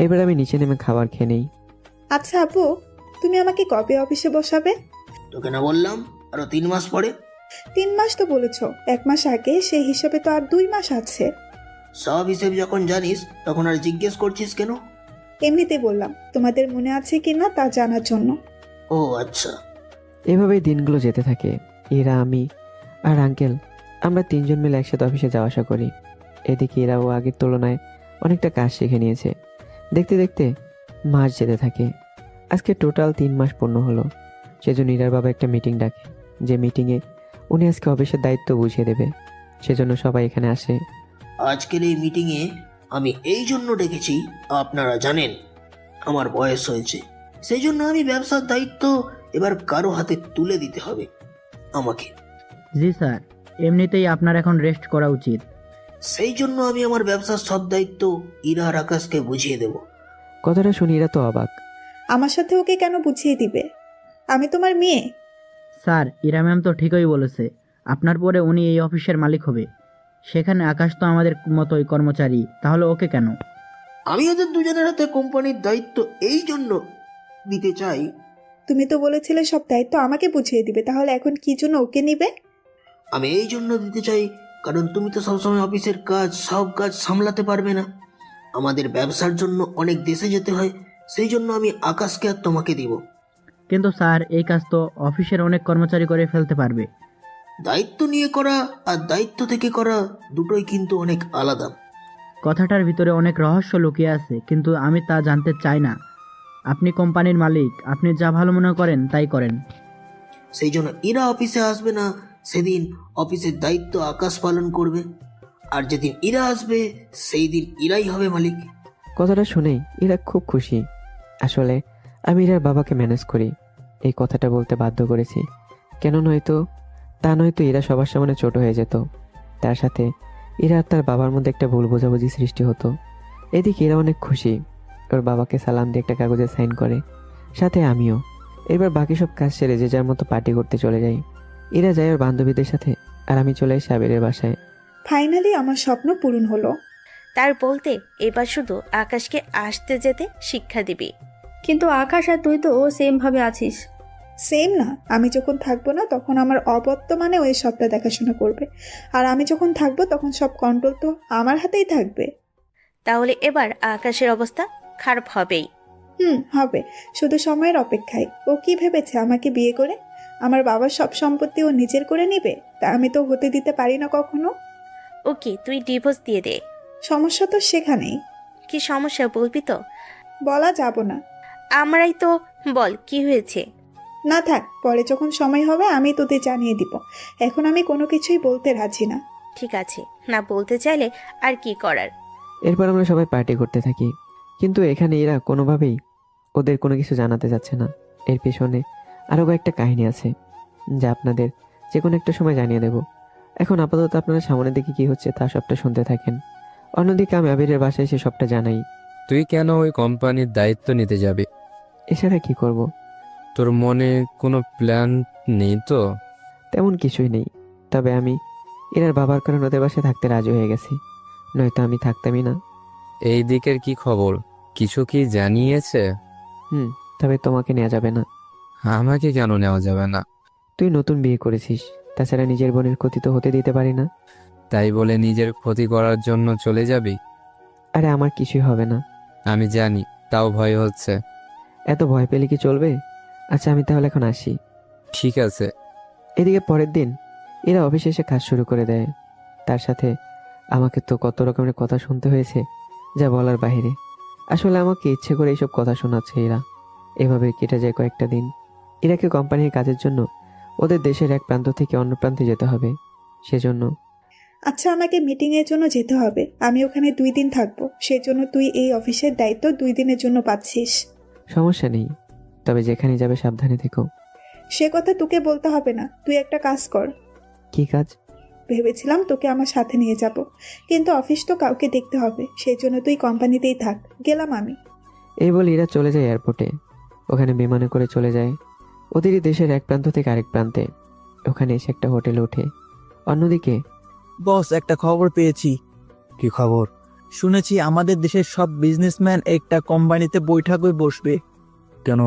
এবার আমি নিচে নেমে খাবার খেয়ে নেই। আচ্ছা আপু, তুমি আমাকে কবে অফিসে বসাবে? তোকে না বললাম আরো 3 মাস পরে? 3 মাস তো বলেছ, 1 মাস আগে, সেই হিসাবে তো আর 2 মাস আছে। সব হিসেব যখন জানিস তখন আর জিজ্ঞেস করছিস কেন? এমনিতে বললাম, তোমাদের মনে আছে কিনা তা জানার জন্য। ও আচ্ছা। এভাবেই দিনগুলো যেতে থাকে। এরা, আমি আর আঙ্কেল, আমরা 3 জন মিলে একসাথে অফিসে যাওয়া আসা করি। এদিকে এরাও আগের তুলনায় অনেকটা কাজ শিখে নিয়েছে। দেখতে দেখতে মাস যেতে থাকে। আজকে টোটাল 3 মাস পূর্ণ হলো। সেজন্য ইরার বাবা একটা মিটিং ডাকে, যে মিটিংয়ে উনি আজকে অফিসের দায়িত্ব বুঝিয়ে দেবে। সেজন্য সবাই এখানে আসে। আজকের এই মিটিংয়ে আমি এই জন্য ডেকেছি, আপনারা জানেন আমার বয়স হয়েছে, সেই জন্য আমি ব্যবসার দায়িত্ব এবার কারো হাতে তুলে দিতে হবে আমাকে। জি স্যার, এমনিতেই আপনার এখন রেস্ট করা উচিত। সেই জন্য আমি আমার ব্যবসার সব দায়িত্ব ইরা আর আকাশকে বুঝিয়ে দেব। কথাটা শুনি এরা তো অবাক। আমার সাথে ওকে কেন বুঝিয়ে দিবে? আমি তোমার মেয়ে। স্যার, ইরা ম্যাম তো ঠিকই বলেছে, আপনার পরে উনি এই অফিসের মালিক হবে। সেখানে আকাশ তো আমাদের মতোই কর্মচারী, তাহলে ওকে কেন? আমি ওদের দুজনের হাতে কোম্পানির দায়িত্ব এই জন্য দিতে চাই। তুমি তো বলেছিলে সব দায়িত্ব আমাকে বুঝিয়ে দিবে, তাহলে এখন কি জন্য ওকে নিবে? আমি এই জন্য দিতে চাই কারণ তুমি তো সবসময় অফিসের কাজ, সব কাজ সামলাতে পারবে না। আমাদের ব্যবসার জন্য অনেক দেশে যেতে হয়, সেই জন্য আমি আকাশকে আর তোমাকে দিব। কিন্তু স্যার, এই কাজ তো অফিসের অনেক কর্মচারী করে ফেলতে পারবে। দায়িত্ব নিয়ে করা আর দায়িত্ব থেকে করা দুটোই কিন্তু অনেক আলাদা। কথাটার ভিতরে অনেক রহস্য লুকিয়ে আছে, কিন্তু আমি তা জানতে চাই না। আপনি কোম্পানির মালিক, আপনি যা ভালো মনে করেন তাই করেন। সেই জন্য ইরা অফিসে আসবে না, সেদিন অফিসের দায়িত্ব আকাশ পালন করবে। আর যেদিন ইরা আসবে সেই দিন ইরাই হবে মালিক। কথাটা শুনেই ইরা খুব খুশি। আসলে আমি ইরার বাবাকে ম্যানেজ করি, এই কথাটা বলতে বাধ্য করেছি। কেন নয়তো ইরা সবার সামনে ছোট হয়ে যেত। তার সাথে ইরা আর তার বাবার মধ্যে একটা ভুল বোঝাবুঝি সৃষ্টি হতো। এদিকে ইরা অনেক খুশি, ওর বাবাকে সালাম দিয়ে একটা কাগজে সাইন করে, সাথে আমিও। এবার বাকি সব কাজ সেরে যে যার মতো পার্টি করতে চলে যাই। ইরা যায় ওর বান্ধবীদের সাথে, আর আমি চলে আসি আবিরের বাসায়। ফাইনালি আমার স্বপ্ন পূরণ হলো। তার বলতে এবার শুধু আকাশকে আসতে যেতে শিক্ষা দিবি। কিন্তু আকাশ আর তুই তো সেম ভাবে আছিস। সেম না, আমি যখন থাকবো না তখন আমার অবর্তমানে ওই সবটা দেখাশোনা করবে, আর আমি যখন থাকবো তখন সব কন্ট্রোল তো আমার হাতেই থাকবে। তাহলে এবার আকাশের অবস্থা খারাপ হবেই। হবে, শুধু সময়ের অপেক্ষায়। ও কি ভেবেছে আমাকে বিয়ে করে আমার বাবার সব সম্পত্তি ও নিজের করে নেবে? তা আমি তো হতে দিতে পারি না কখনো। ওকে, তুই ডিভোর্স দিয়ে দে। সমস্যা তো সেখানেই। কি সমস্যা বলবি তো? বলা যাব না। আমরাই তো, বল কি হয়েছে? না থাক, পরে যখন সময় হবে আমি তোদের জানিয়ে দিব। এখন আমি কোনো কিছুই বলতে রাজি না। ঠিক আছে, না বলতে চাইলে আর কি করার। এরপর আমরা সবাই পার্টি করতে থাকি, কিন্তু এখানে এরা কোনোভাবেই ওদের কোনো কিছু জানাতে যাচ্ছে না। এর পেছনে আরও কয়েকটা কাহিনী আছে, যা আপনাদের যে কোনো একটা সময় জানিয়ে দেব। এখন আপাতত আপনারা সামনের দিকে কি হচ্ছে তা সবটা শুনতে থাকেন। অন্যদিকে আমি আবিরের বাসায় এসে সবটা জানাই। তুই কেন ওই কোম্পানির দায়িত্ব নিতে যাবি? এছাড়া কি করব? তোর মনে কোনো প্ল্যান নেই তো? তেমন কিছুই নেই, তবে আমি এনার বাবার কারণে ওদের বাসায় থাকতে রাজি হয়ে গেছি, নয়তো আমি থাকতামই না। এই দিকের কি খবর? কিছু কি জানিয়েছে? তবে তোমাকে নেওয়া যাবে না। আমাকে কেন নেওয়া যাবে না? তুই নতুন বিয়ে করেছিস, তাছাড়া নিজের বোনের ক্ষতি তো হতে দিতে পারি না। তাই বলে নিজের ক্ষতি করার জন্য চলে যাবি? আরে আমার কিছুই হবে না। আমি জানি, তাও ভয় হচ্ছে। এত ভয় পেলে কি চলবে? আচ্ছা আমি তাহলে এখন আসি। ঠিক আছে। এদিকে পরের দিন এরা অফিসে এসে কাজ শুরু করে দেয়। তার সাথে আমাকে তো কত রকমের কথা শুনতে হয়েছে, যা বলার বাইরে। আসলে আমাকে ইচ্ছে করে এইসব কথা শোনাচ্ছে এরা। এভাবে কেটে যায় কয়েকটা দিন। এরাকে কোম্পানির কাজের জন্য ওদের দেশের এক প্রান্ত থেকে অন্য প্রান্তে যেতে হবে, সেজন্য। আচ্ছা, আমাকে মিটিংয়ের জন্য যেতে হবে, আমি ওখানে 2 দিন থাকবো, সেজন্য তুই এই অফিসের দায়িত্ব 2 দিনের জন্য পাচ্ছিস। সমস্যা নেই, তবে যেখানে যাবে সাবধানে থেকো। সে কথা তোকে বলতে হবে না, তুই একটা কাজ কর। কি কাজ? ভেবেছিলাম তোকে আমার সাথে নিয়ে যাব, কিন্তু অফিস তো কাউকে দেখতে হবে, সেই জন্য তুই কোম্পানিতেই থাক। গেলাম আমি। এই বলে এরা চলে যায় এয়ারপোর্টে। ওখানে বিমানে করে চলে যায় ওদেরই দেশের এক প্রান্ত থেকে আরেক প্রান্তে। ওখানে এসে একটা হোটেলে ওঠে। অন্যদিকে বস, একটা খবর পেয়েছি। কি খবর? শুনেছি আমাদের দেশের সব বিজনেসম্যান একটা কোম্পানিতে বৈঠকে বসবে। কেন,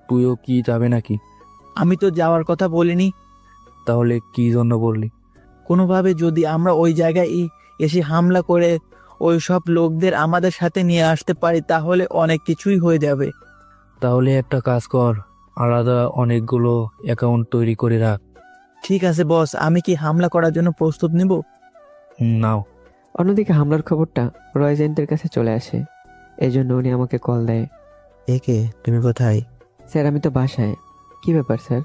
তুইও কি যাবে নাকি? আমি তো যাওয়ার কথা বলিনি। তাহলে কি জন্য বললি? কোনোভাবে যদি আমরা ওই জায়গায় এসে হামলা করে ওই সব লোকদের আমাদের সাথে নিয়ে আসতে পারি তাহলে অনেক কিছুই হয়ে যাবে। তাহলে একটা কাজ কর, আলাদা অনেকগুলো অ্যাকাউন্ট তৈরি করে রাখ। ঠিক আছে বস, আমি কি হামলা করার জন্য প্রস্তুত নিব? নাও। অন্যদিকে হামলার খবরটা রয় এজেন্টের কাছে চলে আসে। এই জন্য উনি আমাকে কল দেয়। একে, তুমি কোথায়? স্যার আমি তো বাসায়। কি ব্যাপার স্যার,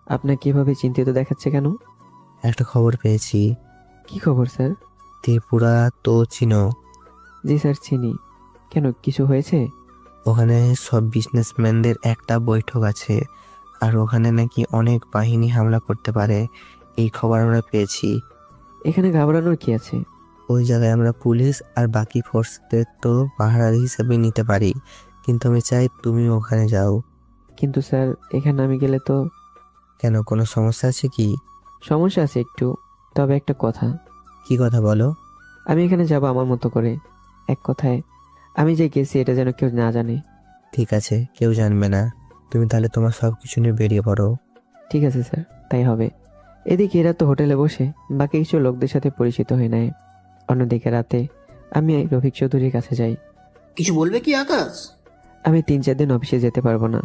আপনার কিভাবে চিন্তিত দেখাচ্ছে কেন? একটা খবর পেয়েছি। কি খবর স্যার? ত্রিপুরা তো চিনো? জি স্যার চিনি। কেন, কিছু হয়েছে? ওখানে সব বিজনেসম্যানদের একটা বৈঠক আছে, আর ওখানে নাকি অনেক বাহিনী হামলা করতে পারে, এই খবর আমরা পেয়েছি। এখানে ঘাবড়ানোর কি আছে? ওই জায়গায় আমরা পুলিশ আর বাকি ফোর্সদের তো পাহারার হিসেবে নিতে পারি, কিন্তু আমি চাই তুমি ওখানে যাও। কিন্তু স্যার এখানে আমি গেলে তো। কেন, কোনো সমস্যা আছে কি? সমস্যা আছে একটু, তবে একটা কথা। কি কথা বলো? আমি এখানে যাব আমার মতো করে। এক কথায় আমি যে গেছি এটা যেন কেউ না জানে। ঠিক আছে, কেউ জানবে না। তুমি তাহলে তোমার সব কিছু নিয়ে বেরিয়ে পড়ো। ঠিক আছে স্যার, তাই হবে। এদিকে এরা তো হোটেলে বসে বাকি কিছু লোকদের সাথে পরিচিত হয়ে নেয়। অন্যদিকে রাতে আমি রফিক চৌধুরীর কাছে যাই। কিছু বলবে কি আকাশ? আমি 3-4 দিন অফিসে যেতে পারবো না।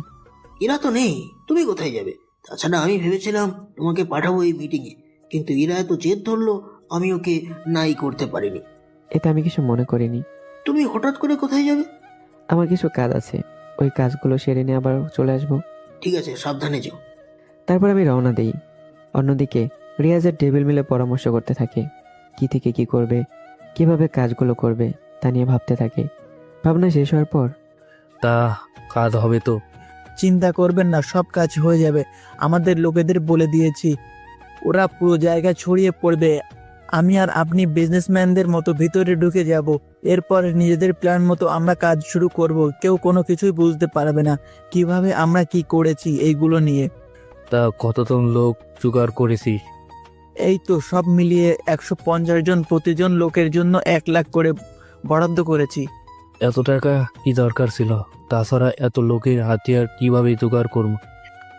এরা তো নেই, তুমি কোথায় যাবে? তাছাড়া আমি ভেবেছিলাম তোমাকে পাঠাবো এই মিটিংয়ে, কিন্তু ইরা এত জেদ ধরলো, আমি ওকে নাই করতে পারিনি। এতে আমি কিছু মনে করিনি। তুমি হঠাৎ করে কোথায় যাবে? আমার কিছু কাজ আছে, ওই কাজগুলো সেরে নিয়ে আবার চলে আসবো। ঠিক আছে, সাবধানে যাও। তারপর আমি রওনা দিই। অন্যদিকে রিয়াজের টেবিল মিলে পরামর্শ করতে থাকে, কি থেকে কি করবে, কিভাবে কাজগুলো করবে তা নিয়ে ভাবতে থাকে। ভাবনা শেষ হওয়ার পর, তা কাজ হবে তো? চিন্তা করবেন না, সব কাজ হয়ে যাবে। আমাদের লোকেদের বলে দিয়েছি, ওরা পুরো জায়গা ছড়িয়ে পড়বে। আমি আর আপনি বিজনেসম্যানদের মতো ভিতরে ঢুকে যাব। এরপর নিজেদের প্ল্যান মতো আমরা কাজ শুরু করব। কেউ কোনো কিছুই বুঝতে পারবে না কিভাবে আমরা কি করেছি এইগুলো নিয়ে। তা কতজন লোক জোগাড় করেছিস? এই তো সব মিলিয়ে 150 জন, প্রতিজন লোকের জন্য 1 লাখ করে বরাদ্দ করেছি। এত টাকা কি দরকার ছিল? তাছাড়া এত লোকের হাতিয়ার কিভাবে জোগাড় করব?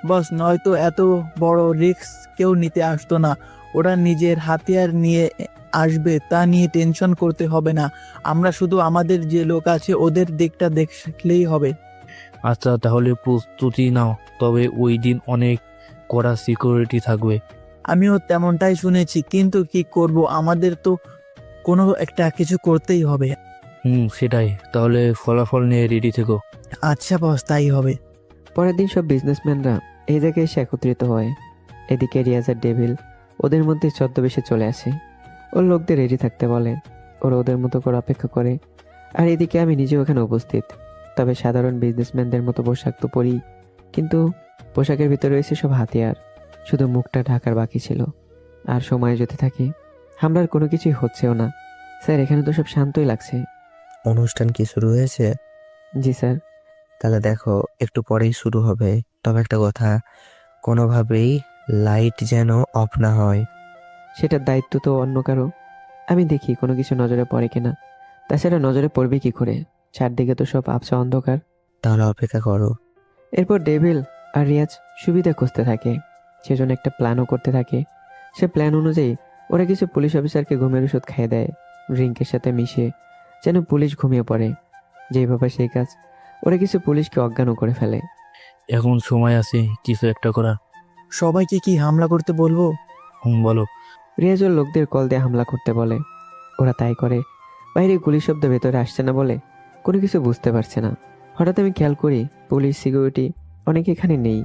বস, নয়তো এত বড় রিস্ক কেউ নিতে আসতো না। ওরা নিজের হাতিয়ার নিয়ে আসবে, তা নিয়ে টেনশন করতে হবে না। আমরা শুধু আমাদের যে লোক আছে ওদের দিকটা দেখলেই হবে। আচ্ছা, তাহলে প্রস্তুতি নাও। তবে ওই দিন অনেক কড়া সিকিউরিটি থাকবে। আমিও তেমনটাই শুনেছি, কিন্তু কি করব, আমাদের তো কোনো একটা কিছু করতেই হবে। সেটাই। তাহলে ফলাফল নিয়ে রেডি থেকো। আচ্ছা বস, তাই হবে। পরের দিন সব বিজনেসম্যানরা এই জায়গায় এসে একত্রিত হয়। এদিকে রিয়াজের ডেভিল ওদের মধ্যে ছদ্মবেশে চলে আসে। ওর লোকদের রেডি থাকতে বলে, ওরা ওদের মতো করে অপেক্ষা করে। আর এদিকে আমি নিজেও ওখানে উপস্থিত। তবে সাধারণ বিজনেসম্যানদের মতো পোশাক তো পরি, কিন্তু পোশাকের ভিতরে রয়েছে সব হাতিয়ার। শুধু মুখটা ঢাকার বাকি ছিল। আর সময় যেতে থাকে, হামলার কোনো কিছুই হচ্ছেও না। স্যার, এখানে তো সব শান্তই লাগছে। অনুষ্ঠান কি শুরু হয়েছে? জি স্যার। তাহলে দেখো, একটু পরেই শুরু হবে। তবে একটা কথা, কোনোভাবেই লাইট যেন অফ না হয়। সেটার দায়িত্ব তো অন্য কারো। আমি দেখি কোনো কিছু নজরে পড়ে কিনা। তাছাড়া নজরে পড়বে কি করে, চারদিকে তো সব আবছা অন্ধকার। তাহলে অপেক্ষা করো। এরপর ডেভিল আর রিয়াজ সুবিধা খুঁজতে থাকে। সেজন্য একটা প্ল্যানও করতে থাকে। সে প্ল্যান অনুযায়ী ওরা কিছু পুলিশ অফিসারকে ঘুমের ওষুধ খাইয়ে দেয়, ড্রিঙ্কের সাথে মিশিয়ে, যেন পুলিশ ঘুমিয়ে পড়ে। যেভাবে সেই কাজ, ওরা কিছু পুলিশকে অজ্ঞানও করে ফেলে। এখন সময় আছে কিছু একটা করার। সবাইকে কি হামলা করতে বলবো? বলো। রিয়াজ ওর লোকদের কল দিয়ে হামলা করতে বলে। ওরা তাই করে। বাইরে গুলির শব্দ ভেতরে আসছে না বলে কোনো কিছু বুঝতে পারছে না। হঠাৎ আমি খেয়াল করি পুলিশ, সিকিউরিটি অনেকে এখানে নেই।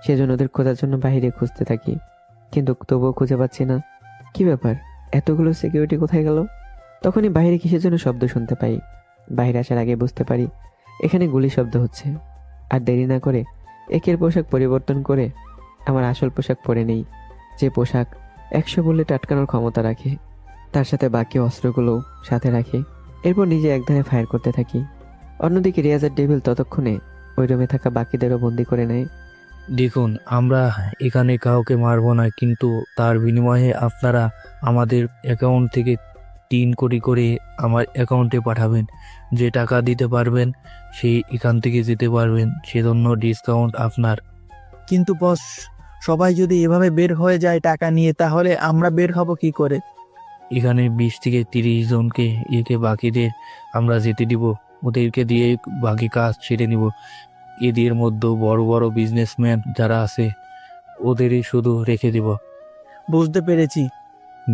সেজন্য ওদের খোঁজার জন্য বাইরে খুঁজতে থাকি, কিন্তু তবুও খুঁজে পাচ্ছি না। কি ব্যাপার, এতগুলো সিকিউরিটি কোথায় গেল? তখনই বাইরে কিসের জন্য শব্দ শুনতে পাই। বাইরে আসার আগে বুঝতে পারি এখানে গুলি শব্দ হচ্ছে। আর দেরি না করে একের পোশাক পরিবর্তন করে আমার আসল পোশাক পরে নেই, যে পোশাক 100 বুলেট আটকানোর ক্ষমতা রাখে। তার সাথে বাকি অস্ত্রগুলোও সাথে রাখে। এরপর নিজে একধারে ফায়ার করতে থাকি। অন্যদিকে রিয়াজের ডেভিল ততক্ষণে ওই রুমে থাকা বাকিদেরও বন্দি করে নেয়। দেখুন, আমরা এখানে কাউকে মারবো না, কিন্তু তার বিনিময়ে আপনারা আমাদের অ্যাকাউন্ট থেকে 3 কোটি করে আমার অ্যাকাউন্টে পাঠাবেন। যে টাকা দিতে পারবেন সেই এখান থেকে যেতে পারবেন, সেজন্য ডিসকাউন্ট আপনার। কিন্তু বস, সবাই যদি এভাবে বের হয়ে যায় টাকা নিয়ে, তাহলে আমরা বের হব কি করে? এখানে 20 থেকে 30 জনকে বাকিদের আমরা যেতে দিব। ওদেরকে দিয়ে বাকি কাজ ছেড়ে নিব। এদের মধ্যে বড় বড় বিজনেসম্যান যারা আছে ওদেরই শুধু রেখে দিব। বুঝতে পেরেছি।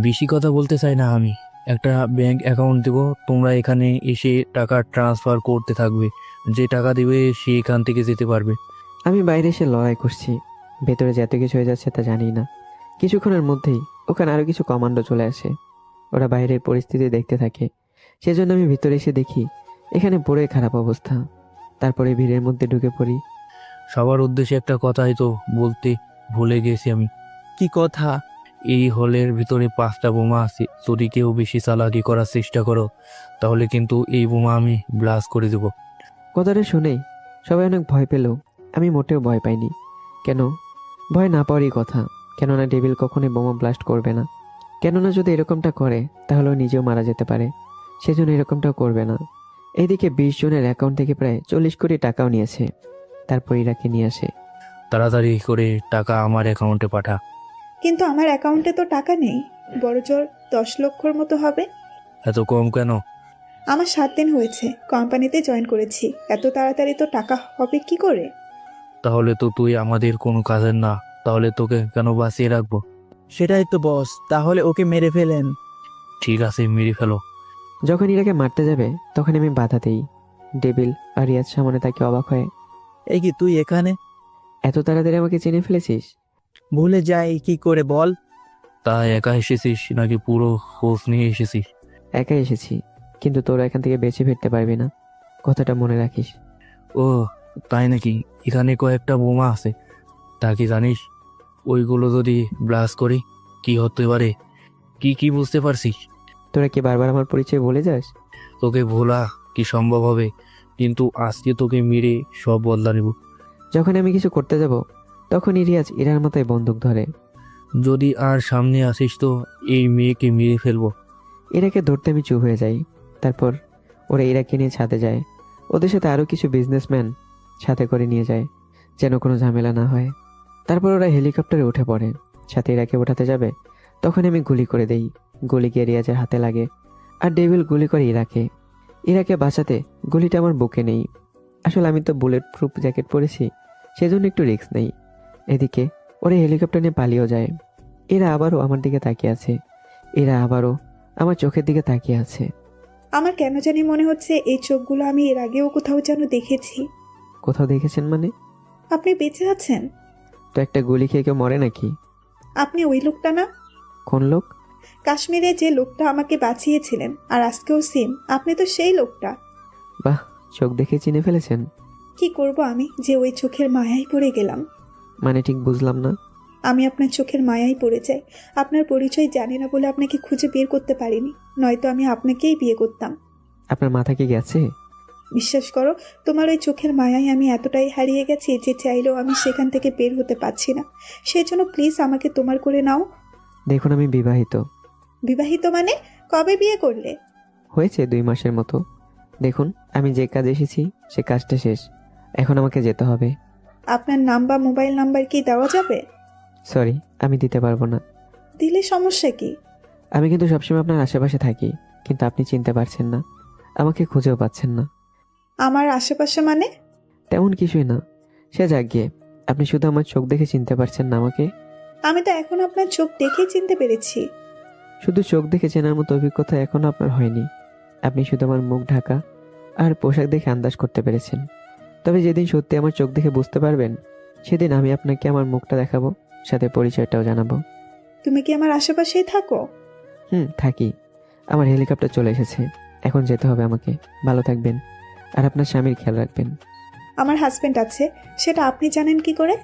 বেশি কথা বলতে চাই না আমি। একটা ব্যাংক অ্যাকাউন্ট দেব, তোমরা এখানে এসে টাকা ট্রান্সফার করতে থাকবে। যে টাকা দিবে সে এখান থেকে যেতে পারবে। আমি বাইরে এসে লড়াই করছি, ভেতরে যে এত কিছু হয়ে যাচ্ছে তা জানি না। কিছুক্ষণের মধ্যেই ওখানে আরো কিছু কমান্ডো চলে আসে। ওরা বাইরের পরিস্থিতি দেখতে থাকে। সেজন্য আমি ভিতরে এসে দেখি এখানে পুরোই খারাপ অবস্থা। তারপরে ভিড়ের মধ্যে ঢুকে পড়ি। সবার উদ্দেশ্যে একটা কথাই তো বলতে ভুলে গেছি আমি। কি কথা? এই হলের ভিতরে 5টা বোমা আছে। যদি কেউ বেশি চালাকি করার চেষ্টা করো তাহলে কিন্তু এই বোমা আমি ব্লাস্ট করে দেব। কথাটা শুনেই সবাই অনেক ভয় পেলেও আমি মোটেও ভয় পাইনি। কেন ভয় না পাওয়ারই কথা, কেননা ডেভিল কখনোই বোমা ব্লাস্ট করবে না। কেননা যদি এরকমটা করে তাহলে ও নিজেও মারা যেতে পারে, সেজন্য এরকমটাও করবে না। এইদিকে 20 জনের অ্যাকাউন্ট থেকে প্রায় 40 কোটি টাকাও নিয়েছে। তারপর ইরাকে নিয়ে আসে। তাড়াতাড়ি করে টাকা আমার অ্যাকাউন্টে পাঠা। কিন্তু আমার অ্যাকাউন্টে তো টাকা নেই। বড়জোর 10 লক্ষর মতো হবে। এত কম কেন? আমার 7 দিন হয়েছে, কোম্পানিতে জয়েন করেছি। এত তাড়াতাড়ি তো টাকা হবে কি করে? তাহলে তো তুই আমাদের কোনো কাজের না। তাহলে তোকে কেন বাঁচিয়ে রাখবো? সেটাই তো বস, তাহলে ওকে মেরে ফেলেন। ঠিক আছে, মেরে ফেলো। যখন ইরাকে মারতে যাবে তখন আমি বাধা দেই। ডেভিল আর রিয়াজ সামনে তাকে অবাক হয়। এই কি তুই এখানে? এত তাড়াতাড়ি আমাকে চিনে ফেলেছিস? ভুলে যাই কি করে বল? তা একা এসেছিস নাকি পুরো খোঁজ নিয়ে এসেছিস? একাই এসেছি, কিন্তু তোরা এখান থেকে বেঁচে ফিরতে পারবি না, কথাটা মনে রাখিস। ও তাই নাকি? এখানে কয়েকটা বোমা আছে, তা কি জানিস? ওইগুলো যদি ব্লাস্ট করি কি হতে পারে? কি বুঝতে পারছিস? তোরা কি বারবার আমার পরিচয় বলে যাস? তোকে ভোলা কি সম্ভব হবে? কিন্তু আজকে তোকে মেরে সব বদলা নেব। যখন আমি কিছু করতে যাব তখনই রিয়াজ ইরার মাথায় বন্দুক ধরে। যদি আর সামনে আসিস তো এই মেয়েকে মেরে ফেলবো। ইরাকে ধরতে আমি চুপ হয়ে যাই। তারপর ওরা ইরাকে নিয়ে ছাদে যায়। ওদের সাথে আরও কিছু বিজনেসম্যান সাথে করে নিয়ে যায়, যেন কোনো ঝামেলা না হয়। তারপর ওরা হেলিকপ্টারে উঠে পড়ে। সাথে ইরাকে ওঠাতে যাবে তখন আমি গুলি করে দেই। গুলি গিয়ে রিয়াজের হাতে লাগে, আর ডেভিল গুলি করে ইরাকে। ইরাকে বাঁচাতে গুলিটা আমার বুকে নেই। আসলে আমি তো বুলেট প্রুফ জ্যাকেট পরেছি, সেজন্য একটু রিস্ক নেই। এদিকে ওরা হেলিকপ্টার নিয়ে পালিয়েও যায়। এরা আবারও আমার দিকে তাকিয়ে আছে। এরা আবারও আমার চোখের দিকে তাকিয়ে আছে। আমার কেন জানি মনে হচ্ছে এই চোখগুলো আমি এর আগেও কোথাও যেন দেখেছি। কোথাও দেখেছেন মানে? আপনি বেঁচে আছেন? তো একটা গুলি খেয়ে কেউ মরে নাকি? আপনি ওই লোকটা না? কোন লোক? কাশ্মীরে যে লোকটা আমাকে বাঁচিয়েছিলেন, আর আজকেও সেম, আপনি তো সেই লোকটা। বাহ, চোখ দেখে চিনে ফেলেছেন। কি করব আমি যে ওই চোখের মায়ায় পড়ে গেলাম? মানে ঠিক বুঝলাম না। আমি আপনার চোখের মায়ায় পড়ে যাই। আপনার পরিচয় জানি না বলে আপনাকে খুঁজে বের করতে পারিনি, নয়তো আমি আপনাকেই বিয়ে করতাম। আপনার মাথা কি গেছে? বিশ্বাস করো, তোমার ওই চোখের মায়ায় আমি এতটাই হারিয়ে গেছি যে চাইলেও আমি সেখান থেকে বের হতে পারছি না। সেই জন্য প্লিজ আমাকে তোমার করে নাও। দেখুন, আমি বিবাহিত। বিবাহিত মানে? কবে বিয়ে করলে? হয়েছে 2 মাসের মতো। দেখুন, আমি যে কাজে এসেছি সে কাজটা শেষ, এখন আমাকে যেতে হবে। আপনার নাম বা মোবাইল নাম্বার কি দেওয়া যাবে? সরি, আমি দিতে পারবো না। দিলে সমস্যা কি? আমি কিন্তু সবসময় আপনার আশেপাশে থাকি, কিন্তু আপনি চিনতে পারছেন না, আমাকে খুঁজেও পাচ্ছেন না। আমার আশেপাশে মানে? তেমন কিছুই না, সে যাক গিয়ে। আপনি শুধু আমার চোখ দেখে চিনতে পারছেন না আমাকে। আমি তো এখন আপনার চোখ দেখেই চিনতে পেরেছি। শুধু চোখ দেখে চেনার মতো অভিজ্ঞতা এখনো আপনার হয়নি। আপনি শুধু আমার মুখ ঢাকা আর পোশাক দেখে আন্দাজ করতে পেরেছেন। তবে যেদিন সত্যি আমার চোখ দেখে বুঝতে পারবেন, সেদিন আমি আপনাকে আমার মুখটা দেখাবো, সাথে পরিচয়টাও জানাবো। তুমি কি আমার আশেপাশেই থাকো? থাকি। আমার হেলিকপ্টার চলে এসেছে, এখন যেতে হবে আমাকে। ভালো থাকবেন, আর আপনার স্বামীর খেয়াল রাখবেন। আমার হাজবেন্ড আছে, সেটা আপনি জানেন কি করে?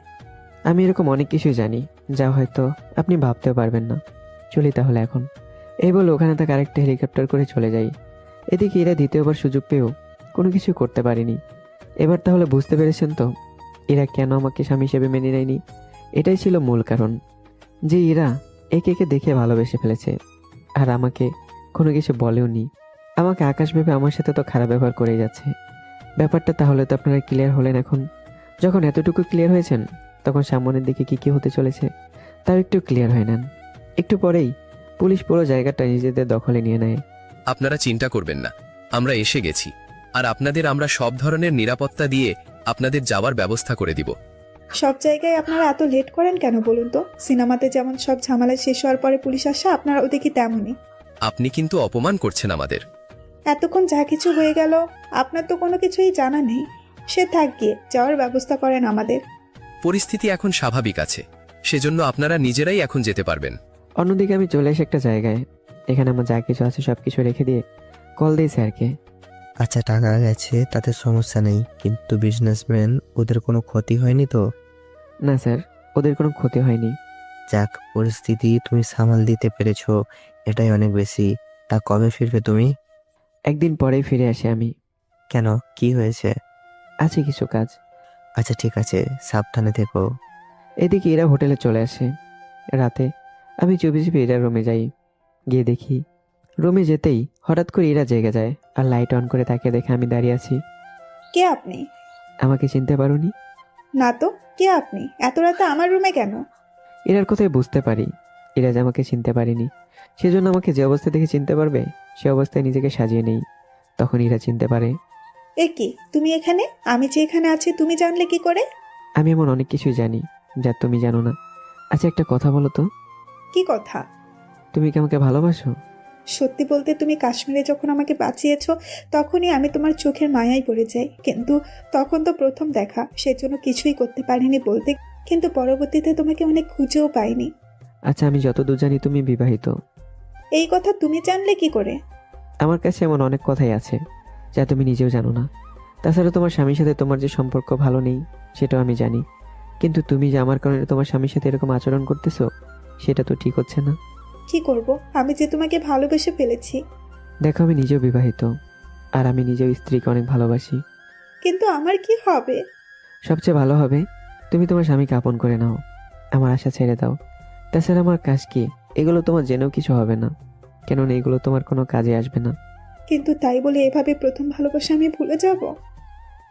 আমি এরকম অনেক কিছুই জানি, যা হয়তো আপনি ভাবতেও পারবেন না। চলি তাহলে এখন। এই বলে ওখানে থাকা আরেকটা হেলিকপ্টার করে চলে যাই। এদিকে এরা দ্বিতীয়বার সুযোগ পেয়েও কোনো কিছু করতে পারিনি। এবার তাহলে বুঝতে পেরেছেন তো এরা কেন আমাকে স্বামী হিসেবে মেনে নেয়নি। এটাই ছিল মূল কারণ, যে এরা একে একে দেখে ভালোবেসে ফেলেছে, আর আমাকে কোনো কিছু বলেও নি। আমাকে আকাশ ভেবে আমার সাথে তো খারাপ ব্যবহার করেই যাচ্ছে। ব্যাপারটা তাহলে তো আপনারা ক্লিয়ার হলেন। এখন যখন এতটুকু ক্লিয়ার হয়েছেন, তখন সামনের দিকে কি হতে চলেছে তাও একটু ক্লিয়ার হয়ে নেন। একটু পরেই পুলিশ পুরো জায়গাটা নিজেদের দখলে নিয়ে নেয়। আপনারা চিন্তা করবেন না, আমরা এসে গেছি, আর আপনাদের আমরা সব ধরনের নিরাপত্তা দিয়ে আপনাদের যাওয়ার ব্যবস্থা করে দিব। সব জায়গায় আপনারা এত লেট করেন কেন বলুন তো? সিনেমাতে যেমন সব ঝামেলা শেষ হওয়ার পরে পুলিশ আসে, আপনারাও দেখি তেমনই। আপনি কিন্তু অপমান করছেন আমাদের। এতক্ষণ যা কিছু হয়ে গেল, আপনার তো কোনো কিছুই জানা নেই। সে থাক গিয়ে, যাওয়ার ব্যবস্থা করেন আমাদের। পরিস্থিতি এখন স্বাভাবিক আছে, সেজন্য আপনারা নিজেরাই এখন যেতে পারবেন। অন্যদিকে আমি চলে এসে একটা জায়গায়, এখানে আমার যা কিছু আছে সব কিছু রেখে দিয়ে কল দিই স্যারকে। আচ্ছা, টাকা গেছে তাতে সমস্যা নেই, কিন্তু বিজনেসম্যান ওদের কোনো ক্ষতি হয়নি তো? না স্যার, ওদের কোনো ক্ষতি হয়নি। যাক, পরিস্থিতি তুমি সামাল দিতে পেরেছো, এটাই অনেক বেশি। তা কবে ফিরবে তুমি? একদিন পরেই ফিরে আসি আমি। কেন, কি হয়েছে? আছে কিছু কাজ। আচ্ছা ঠিক আছে, সাবধানে থেকো। এদিকে এরা হোটেলে চলে আসে। রাতে আমি চুপি চুপি এরা রুমে যাই। গিয়ে দেখি, রুমে যেতেই হঠাৎ করে এরা জেগে যায়, আর লাইট অন করে তাকে দেখে আমি দাঁড়িয়ে আছি। কে আপনি? আমাকে চিনতে পারোনি? না তো, কে আপনি? এত রাতে আমার রুমে কেন? এরার কথাই বুঝতে পারি এরা যে আমাকে চিনতে পারেনি, সেজন্য আমাকে যে অবস্থা দেখে চিনতে পারবে সে অবস্থায় নিজেকে সাজিয়ে নেই, তখন এরা চিনতে পারে। এ কি, তুমি এখানে? আমি যে এখানে আছি তুমি জানলে কি করে? আমি এমন অনেক কিছুই জানি যা তুমি জানো না। আচ্ছা, একটা কথা বলো তো। কি কি কথা? তুমি কি আমাকে ভালোবাসো? সত্যি বলতে তুমি কাশ্মীরে যখন আমাকে বাঁচিয়েছো তখনই আমি তোমার চোখের মায়ায় পড়ে যাই, কিন্তু তখন তো প্রথম দেখা, সেজন্য কিছুই করতে পারিনি বলতে, কিন্তু পরবর্তীতে তোমাকে অনেক খুঁজেও পাইনি। আচ্ছা, আমি যতদূর জানি তুমি বিবাহিত। এই কথা তুমি জানলে কি করে? আমার কাছে এমন অনেক কথাই আছে যা তুমি নিজেও জানো না। তাছাড়া তোমার স্বামীর সাথে তোমার যে সম্পর্ক ভালো নেই সেটাও আমি জানি, কিন্তু তুমি যে আমার কারণে তোমার স্বামীর সাথে এরকম আচরণ করতেছো সেটা তো ঠিক হচ্ছে না। কি করব, আমি যে তোমাকে ভালোবেসে ফেলেছি। দেখো, আমি নিজেও বিবাহিত, আর আমি নিজেও স্ত্রীকে অনেক ভালোবাসি। কিন্তু আমার কি হবে? সবচেয়ে ভালো হবে তুমি তোমার স্বামীকে আপন করে নাও, আমার আশা ছেড়ে দাও। তাছাড়া আমার কাজ কি, এগুলো তোমার জেনেও কিছু হবে না, কেননা এগুলো তোমার কোনো কাজে আসবে না। কিন্তু তাই বলে এভাবে প্রথম ভালোবাসা আমি ভুলে যাব?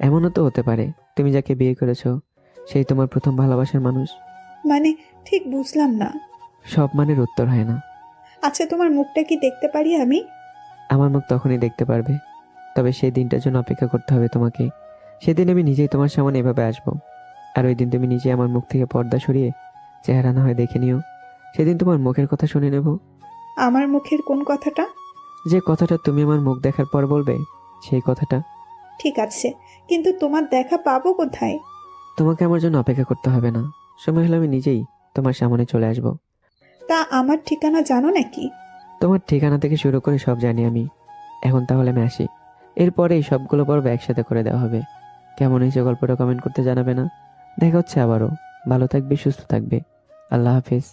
এমনও তো হতে পারে তুমি যাকে বিয়ে করেছো সেই তোমার প্রথম ভালোবাসার মানুষ। মানে ঠিক বুঝলাম না। সব মানের উত্তর হয় না। আচ্ছা, তোমার মুখটা কি দেখতে পারি আমি? আমার মুখ তখনই দেখতে পারবে, তবে সেই দিনটার জন্য অপেক্ষা করতে হবে তোমাকে। সেদিন আমি নিজেই তোমার সামনে এভাবে আসবো, আর ওই দিন তুমি নিজে আমার মুখ থেকে পর্দা সরিয়ে চেহারা না হয় দেখে নিও। সেদিন তোমার মুখের কথা শুনে নেব। আমার মুখের কোন কথাটা? যে কথাটা তুমি আমার মুখ দেখার পর বলবে, সেই কথাটা। ঠিক আছে, কিন্তু তোমার দেখা পাবো কোথায়? তোমাকে আমার জন্য অপেক্ষা করতে হবে না, সময় হলে আমি নিজেই তোমার সামনে চলে আসব। তা আমার ঠিকানা জানো নাকি? তোমার ঠিকানা থেকে শুরু করে সব জানি আমি। এখন তাহলে আমি আসি, এরপরেই সবগুলো পর্ব একসাথে করে দেওয়া হবে। কেমন হয়েছে গল্পটা কমেন্ট করতে জানাবে না? দেখা হচ্ছে আবারও। ভালো থাকবে, সুস্থ থাকবে। আল্লাহ হাফিজ।